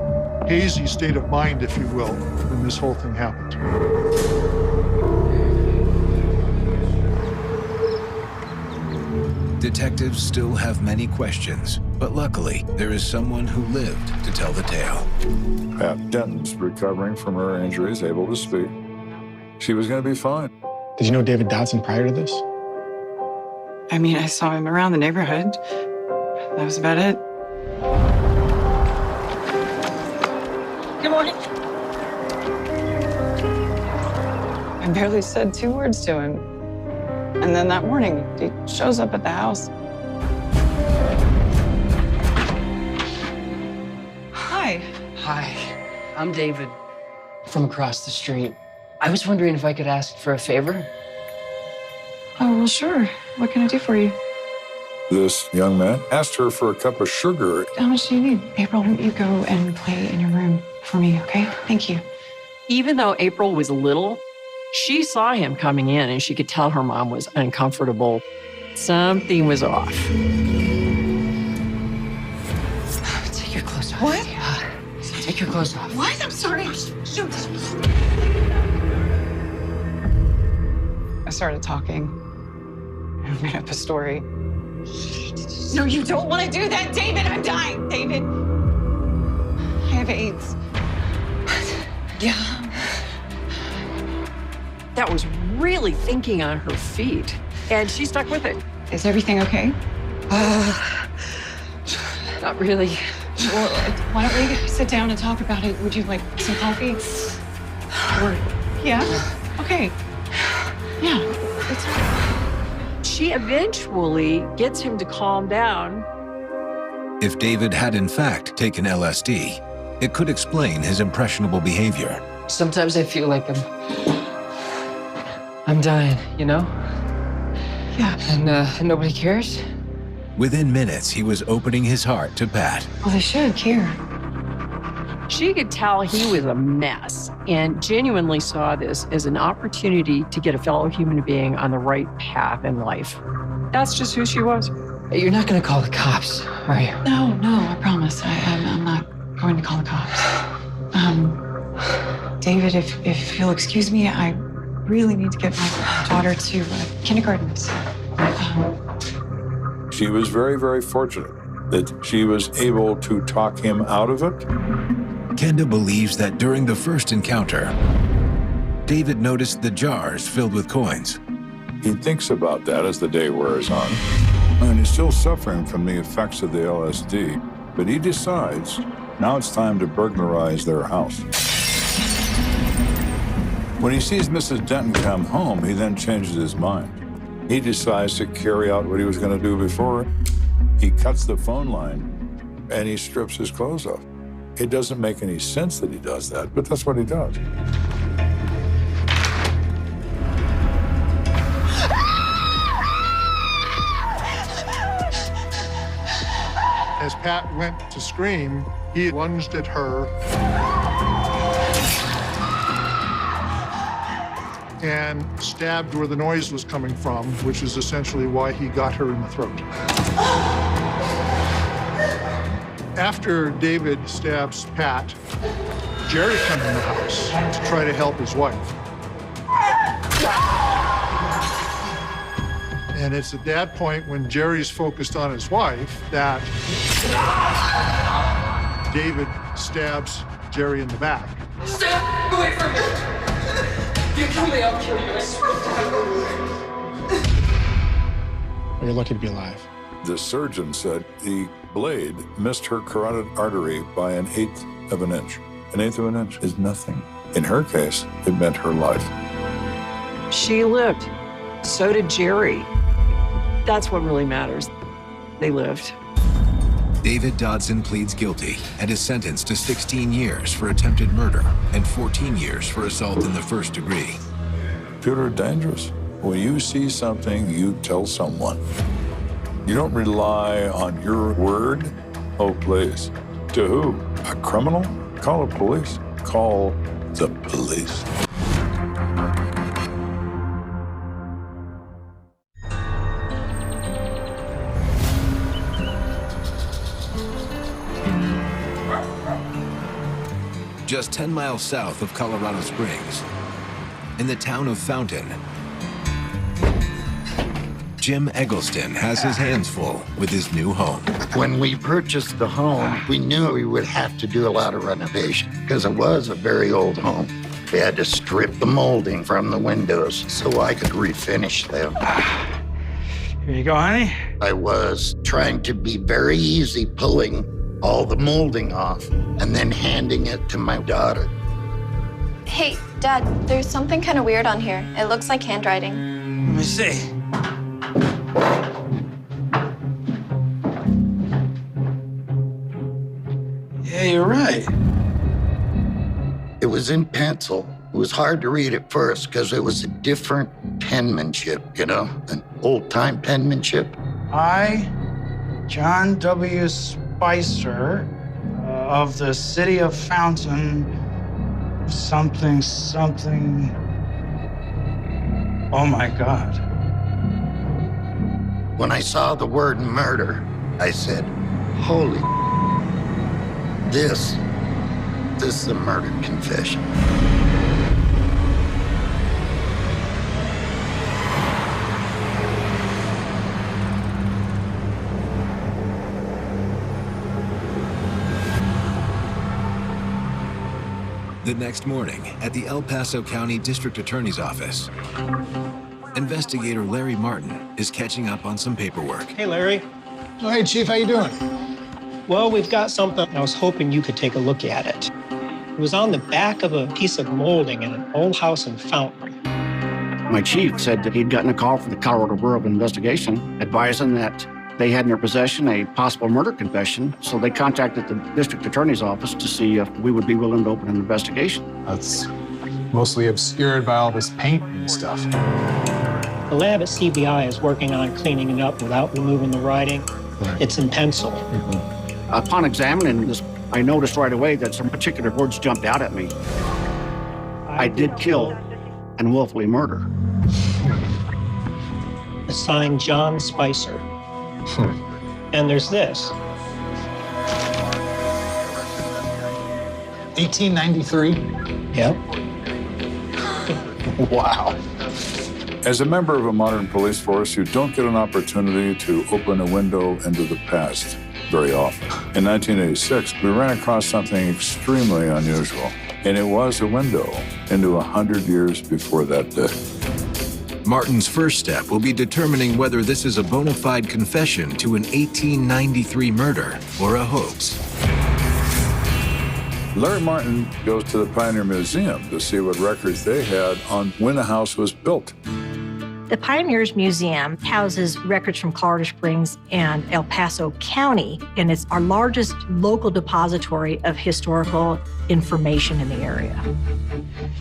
hazy state of mind, if you will, when this whole thing happened. Detectives still have many questions, but luckily, there is someone who lived to tell the tale. Pat Denton's recovering from her injuries, able to speak. She was going to be fine. Did you know David Dodson prior to this? I mean, I saw him around the neighborhood. That was about it. Good morning. I barely said 2 words to him. And then that morning, he shows up at the house. Hi. Hi, I'm David from across the street. I was wondering if I could ask for a favor. Oh, well, sure. What can I do for you? This young man asked her for a cup of sugar. How much do you need? April, you go and play in your room for me, okay? Thank you. Even though April was little, she saw him coming in and she could tell her mom was uncomfortable. Something was off. Take your clothes off. What? Take your clothes off. What? I'm sorry. Shoot. I started talking. I made up a story. No, you don't want to do that, David. I'm dying, David. I have AIDS. What? Yeah. That was really thinking on her feet, and she stuck with it. Is everything okay? Not really. Well, why don't we sit down and talk about it? Would you like some coffee? Or, yeah? Okay. Yeah, it's okay. She eventually gets him to calm down. If David had in fact taken LSD, it could explain his impressionable behavior. Sometimes I feel like I'm dying, you know? Yeah. And nobody cares? Within minutes, he was opening his heart to Pat. Well, they should care. She could tell he was a mess and genuinely saw this as an opportunity to get a fellow human being on the right path in life. That's just who she was. You're not going to call the cops, are you? No, I promise. I'm not going to call the cops. David, if you'll excuse me, I really need to get my daughter to kindergarten. She was very, very fortunate that she was able to talk him out of it. Kenda believes that during the first encounter, David noticed the jars filled with coins. He thinks about that as the day wears on, and he's still suffering from the effects of the LSD, but he decides now it's time to burglarize their house. When he sees Mrs. Denton come home, he then changes his mind. He decides to carry out what he was going to do before. He cuts the phone line, and he strips his clothes off. It doesn't make any sense that he does that, but that's what he does. As Pat went to scream, he lunged at her and stabbed where the noise was coming from, which is essentially why he got her in the throat. After David stabs Pat, Jerry comes in the house to try to help his wife. And it's at that point when Jerry's focused on his wife that David stabs Jerry in the back. Stay away from me! You kill me, I'll kill you, I swear to God. You're lucky to be alive. The surgeon said the blade missed her carotid artery by 1/8 of an inch. 1/8 of an inch is nothing. In her case, it meant her life. She lived. So did Jerry. That's what really matters. They lived. David Dodson pleads guilty and is sentenced to 16 years for attempted murder and 14 years for assault in the first degree. People are dangerous. When you see something, you tell someone. You don't rely on your word. Oh, please. To who? A criminal? Call the police. Call the police. Just 10 miles south of Colorado Springs, in the town of Fountain, Jim Eggleston has his hands full with his new home. When we purchased the home, we knew we would have to do a lot of renovation because it was a very old home. We had to strip the molding from the windows so I could refinish them. Here you go, honey. I was trying to be very easy pulling all the molding off and then handing it to my daughter. Hey, Dad, there's something kind of weird on here. It looks like handwriting. Let me see. Yeah, you're right. It was in pencil. It was hard to read at first because it was a different penmanship, you know, an old-time penmanship. I, John W. Spicer, of the city of Fountain, something. Oh my God. When I saw the word murder, I said, holy, this is a murder confession. The next morning, at the El Paso County District Attorney's Office, investigator Larry Martin is catching up on some paperwork. Hey, Larry. Oh, hey, Chief, how you doing? Well, we've got something. I was hoping you could take a look at it. It was on the back of a piece of molding in an old house in Fountain. My chief said that he'd gotten a call from the Colorado Bureau of Investigation advising that they had in their possession a possible murder confession, so they contacted the district attorney's office to see if we would be willing to open an investigation. That's mostly obscured by all this paint and stuff. The lab at CBI is working on cleaning it up without removing the writing. Right. It's in pencil. Upon examining this, I noticed right away that some particular words jumped out at me. I did kill and willfully murder. Assigned John Spicer. And there's this. 1893? Yep. Wow. As a member of a modern police force, you don't get an opportunity to open a window into the past very often. In 1986, we ran across something extremely unusual, and it was a window into 100 years before that day. Martin's first step will be determining whether this is a bona fide confession to an 1893 murder or a hoax. Larry Martin goes to the Pioneer Museum to see what records they had on when a house was built. The Pioneers Museum houses records from Colorado Springs and El Paso County, and it's our largest local depository of historical information in the area.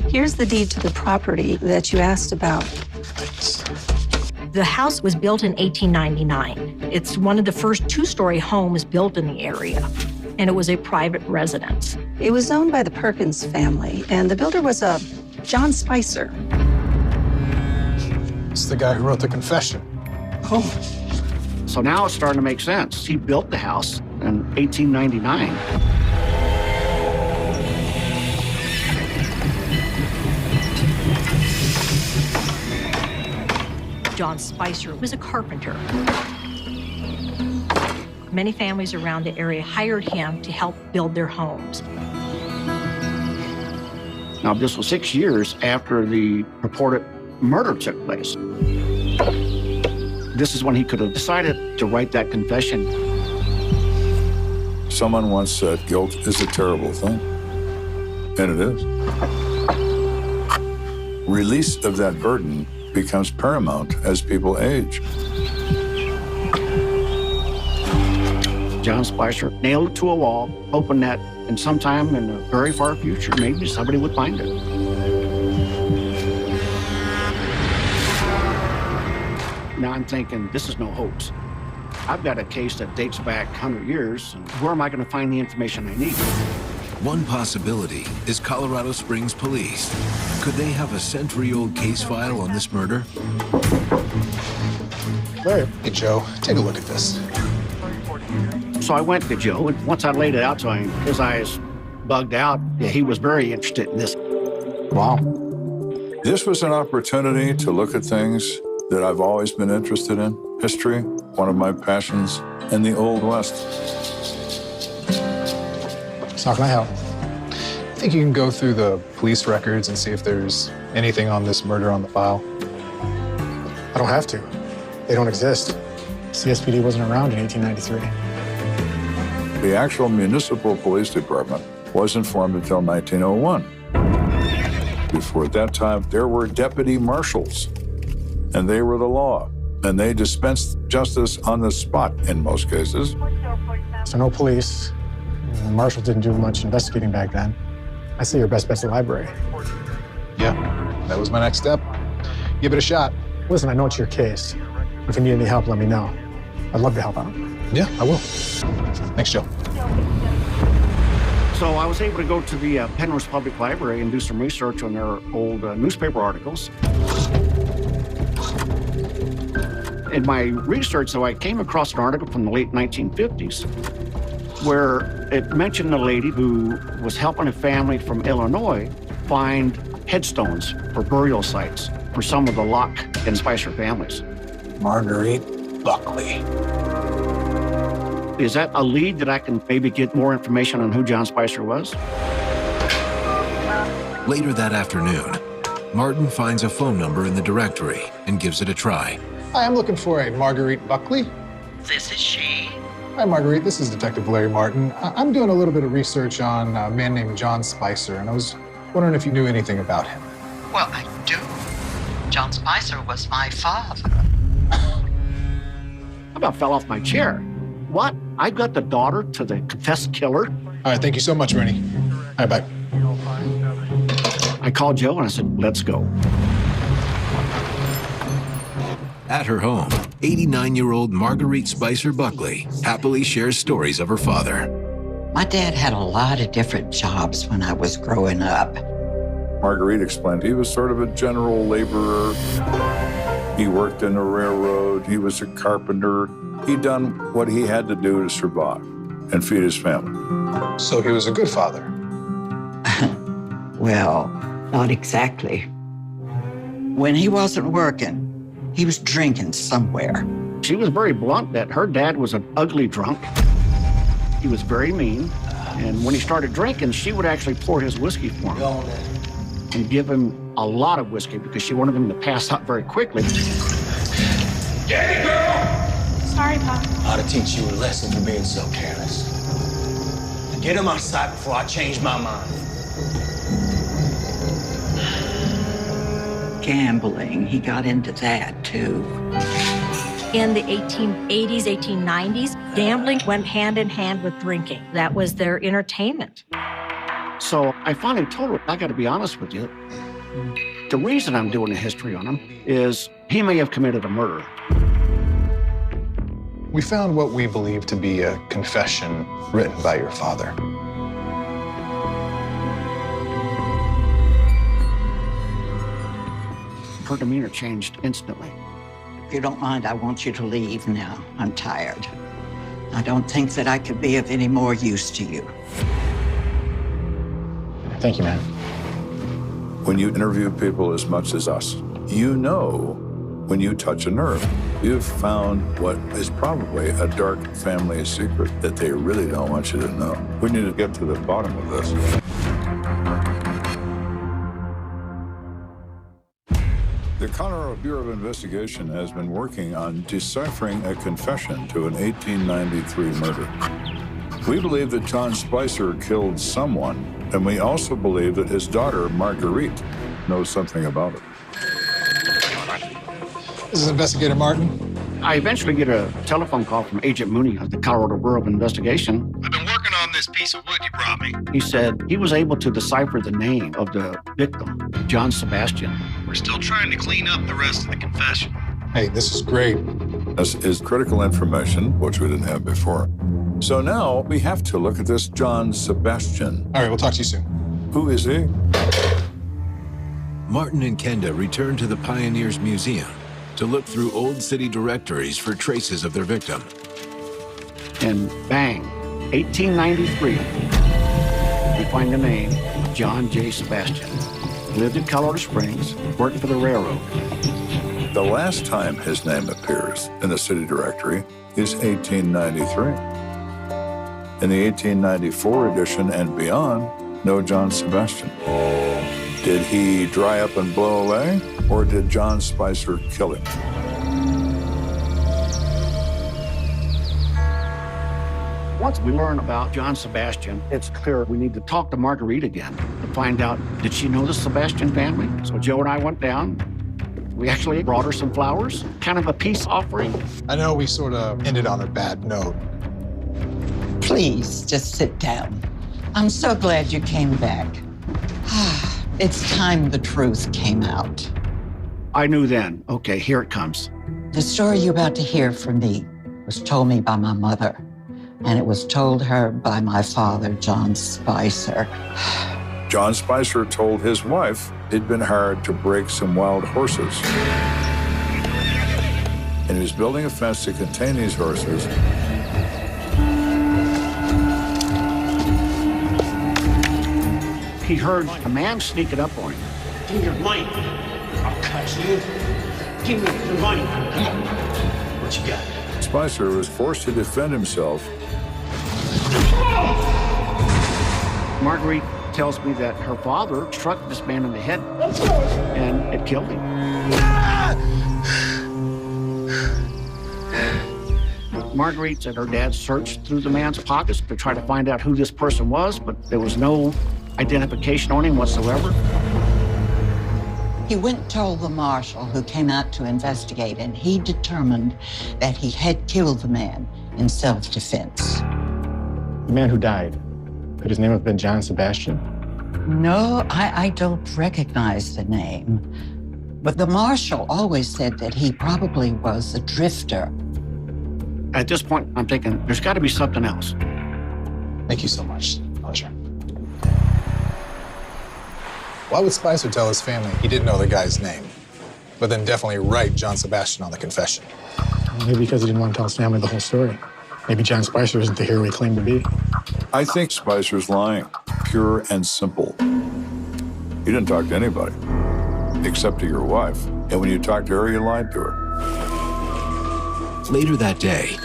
Here's the deed to the property that you asked about. The house was built in 1899. It's one of the first two-story homes built in the area, and it was a private residence. It was owned by the Perkins family, and the builder was a John Spicer. It's the guy who wrote the confession. Oh. So now it's starting to make sense. He built the house in 1899. John Spicer was a carpenter. Many families around the area hired him to help build their homes. Now, this was 6 years after the purported murder took place. This is when he could have decided to write that confession. Someone once said guilt is a terrible thing, and it is. Release of that burden becomes paramount as people age. John Spicer nailed it to a wall, hoping that in some time in the very far future, maybe somebody would find it. Now I'm thinking, this is no hoax. I've got a case that dates back 100 years, and where am I going to find the information I need? One possibility is Colorado Springs police. Could they have a century-old case file on this murder? Larry, hey, Joe, take a look at this. So I went to Joe, and once I laid it out to him, his eyes bugged out. He was very interested in this. Wow. This was an opportunity to look at things that I've always been interested in. History, one of my passions, and the Old West. So how can I help? I think you can go through the police records and see if there's anything on this murder on the file. I don't have to. They don't exist. CSPD wasn't around in 1893. The actual municipal police department wasn't formed until 1901. Before that time, there were deputy marshals, and they were the law, and they dispensed justice on the spot in most cases. So no police. The marshal didn't do much investigating back then. I say your best bet's the library. Yeah, that was my next step. Give it a shot. Listen, I know it's your case. If you need any help, let me know. I'd love to help out. Yeah, I will. Thanks, Joe. So I was able to go to the Penrose Public Library and do some research on their old newspaper articles. In my research, though, I came across an article from the late 1950s where it mentioned a lady who was helping a family from Illinois find headstones for burial sites for some of the Locke and Spicer families. Marguerite Buckley. Is that a lead that I can maybe get more information on who John Spicer was? Later that afternoon, Martin finds a phone number in the directory and gives it a try. Hi, I'm looking for a Marguerite Buckley. This is she. Hi, Marguerite. This is Detective Larry Martin. I'm doing a little bit of research on a man named John Spicer, and I was wondering if you knew anything about him. Well, I do. John Spicer was my father. I about fell off my chair. What? I got the daughter to the confessed killer? All right, thank you so much, Bernie. All right, bye. I called Joe and I said, let's go. At her home, 89-year-old Marguerite Spicer Buckley happily shares stories of her father. My dad had a lot of different jobs when I was growing up. Marguerite explained he was sort of a general laborer. He worked in a railroad. He was a carpenter. He'd done what he had to do to survive and feed his family. So he was a good father? Well, not exactly. When he wasn't working, he was drinking somewhere. She was very blunt that her dad was an ugly drunk. He was very mean. And when he started drinking, she would actually pour his whiskey for him and give him a lot of whiskey because she wanted him to pass out very quickly. Get it, girl! Sorry, Pop. I ought to teach you a lesson for being so careless. Get him outside before I change my mind. Gambling, he got into that too. In the 1880s, 1890s, gambling went hand in hand with drinking. That was their entertainment. So I finally told her, I got to be honest with you. The reason I'm doing a history on him is he may have committed a murder. We found what we believe to be a confession written by your father. Her demeanor changed instantly. If you don't mind, I want you to leave now. I'm tired. I don't think that I could be of any more use to you. Thank you, man. When you interview people as much as us, you know when you touch a nerve. You've found what is probably a dark family secret that they really don't want you to know. We need to get to the bottom of this. The Colorado Bureau of Investigation has been working on deciphering a confession to an 1893 murder. We believe that John Spicer killed someone, and we also believe that his daughter, Marguerite, knows something about it. This is Investigator Martin. I eventually get a telephone call from Agent Mooney of the Colorado Bureau of Investigation. I've been working on this piece of wood you brought me. He said he was able to decipher the name of the victim, John Sebastian. We're still trying to clean up the rest of the confession. Hey, this is great. This is critical information, which we didn't have before. So now we have to look at this John Sebastian. All right, we'll talk to you soon. Who is he? Martin and Kenda return to the Pioneers Museum to look through old city directories for traces of their victim. And bang, 1893, we find the name of John J. Sebastian. He lived in Colorado Springs, worked for the railroad. The last time his name appears in the city directory is 1893. In the 1894 edition and beyond, no John Sebastian. Did he dry up and blow away, or did John Spicer kill him? Once we learn about John Sebastian, it's clear we need to talk to Marguerite again to find out, did she know the Sebastian family? So Joe and I went down. We actually brought her some flowers, kind of a peace offering. I know we sort of ended on a bad note. Please, just sit down. I'm so glad you came back. It's time the truth came out. I knew then, okay, here it comes. The story you're about to hear from me was told me by my mother, and it was told her by my father, John Spicer. John Spicer told his wife it'd been hard to break some wild horses. And he was building a fence to contain these horses. He heard a man sneaking up on him. Give me your money. I'll cut you. Give me your money. Come on. What you got? Spicer was forced to defend himself. Marguerite tells me that her father struck this man in the head and it killed him. Marguerite said her dad searched through the man's pockets to try to find out who this person was, but there was no identification on him whatsoever. He went and told the marshal who came out to investigate, and he determined that he had killed the man in self-defense. The man who died, could his name have been John Sebastian? No, I don't recognize the name. But the marshal always said that he probably was a drifter. At this point, I'm thinking, there's got to be something else. Thank you so much. Pleasure. Why would Spicer tell his family he didn't know the guy's name, but then definitely write John Sebastian on the confession? Maybe because he didn't want to tell his family the whole story. Maybe John Spicer isn't the hero he claimed to be. I think Spicer's lying, pure and simple. You didn't talk to anybody, except to your wife. And when you talked to her, you lied to her. Later that day,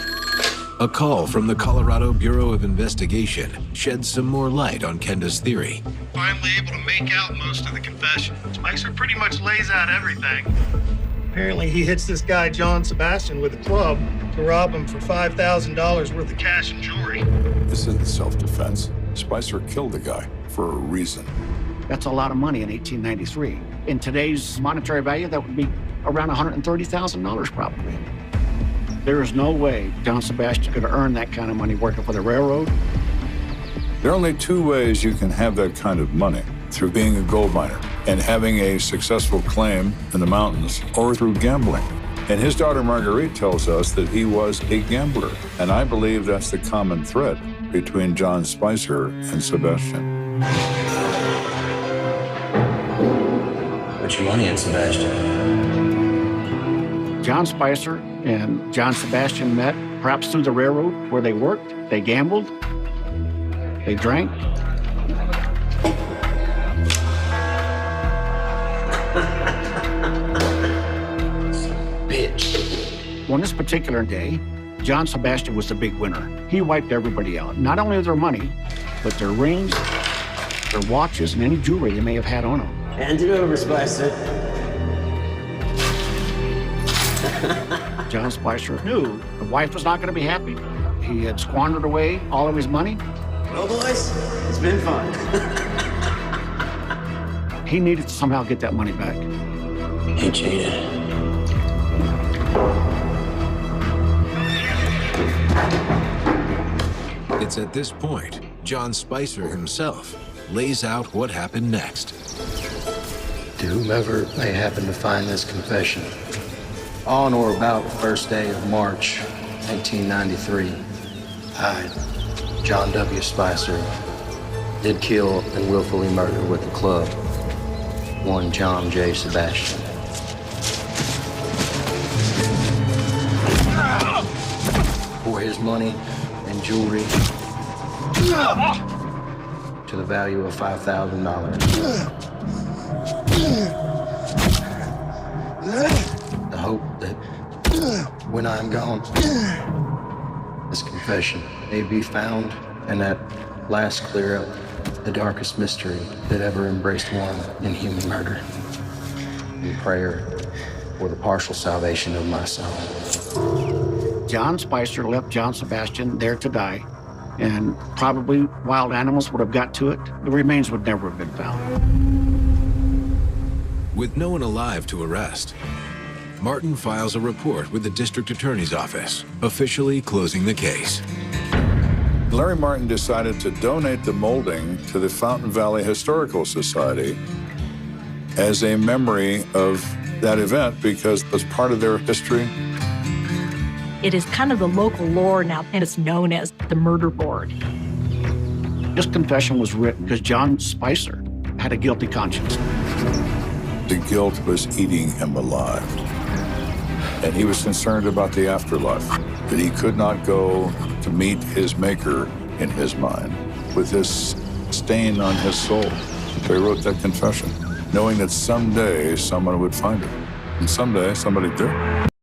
a call from the Colorado Bureau of Investigation sheds some more light on Kenda's theory. Finally able to make out most of the confession. Spicer pretty much lays out everything. Apparently he hits this guy, John Sebastian, with a club to rob him for $5,000 worth of cash and jewelry. This isn't self-defense. Spicer killed the guy for a reason. That's a lot of money in 1893. In today's monetary value, that would be around $130,000 probably. There is no way John Sebastian could have earned that kind of money working for the railroad. There are only two ways you can have that kind of money: through being a gold miner and having a successful claim in the mountains, or through gambling. And his daughter Marguerite tells us that he was a gambler. And I believe that's the common thread between John Spicer and Sebastian. Put your money in, Sebastian. John Spicer and John Sebastian met, perhaps through the railroad where they worked. They gambled. They drank. Bitch. On this particular day, John Sebastian was the big winner. He wiped everybody out. Not only their money, but their rings, their watches, and any jewelry they may have had on them. Hand it over, Spicer. John Spicer knew the wife was not going to be happy. He had squandered away all of his money. Well, boys, it's been fun. He needed to somehow get that money back. He cheated. It's at this point, John Spicer himself lays out what happened next. To whomever may happen to find this confession, on or about the first day of March, 1993, I, John W. Spicer, did kill and willfully murder with a club one John J. Sebastian. For his money and jewelry to the value of $5,000. The hope that when I'm gone, this confession may be found and at last clear up the darkest mystery that ever embraced one in human murder. In prayer for the partial salvation of my soul. John Spicer left John Sebastian there to die, and probably wild animals would have got to it. The remains would never have been found. With no one alive to arrest, Martin files a report with the district attorney's office, officially closing the case. Larry Martin decided to donate the molding to the Fountain Valley Historical Society as a memory of that event because it was part of their history. It is kind of the local lore now, and it's known as the murder board. This confession was written because John Spicer had a guilty conscience. The guilt was eating him alive. And he was concerned about the afterlife, that he could not go to meet his maker in his mind with this stain on his soul. So he wrote that confession, knowing that someday someone would find it. And someday somebody did.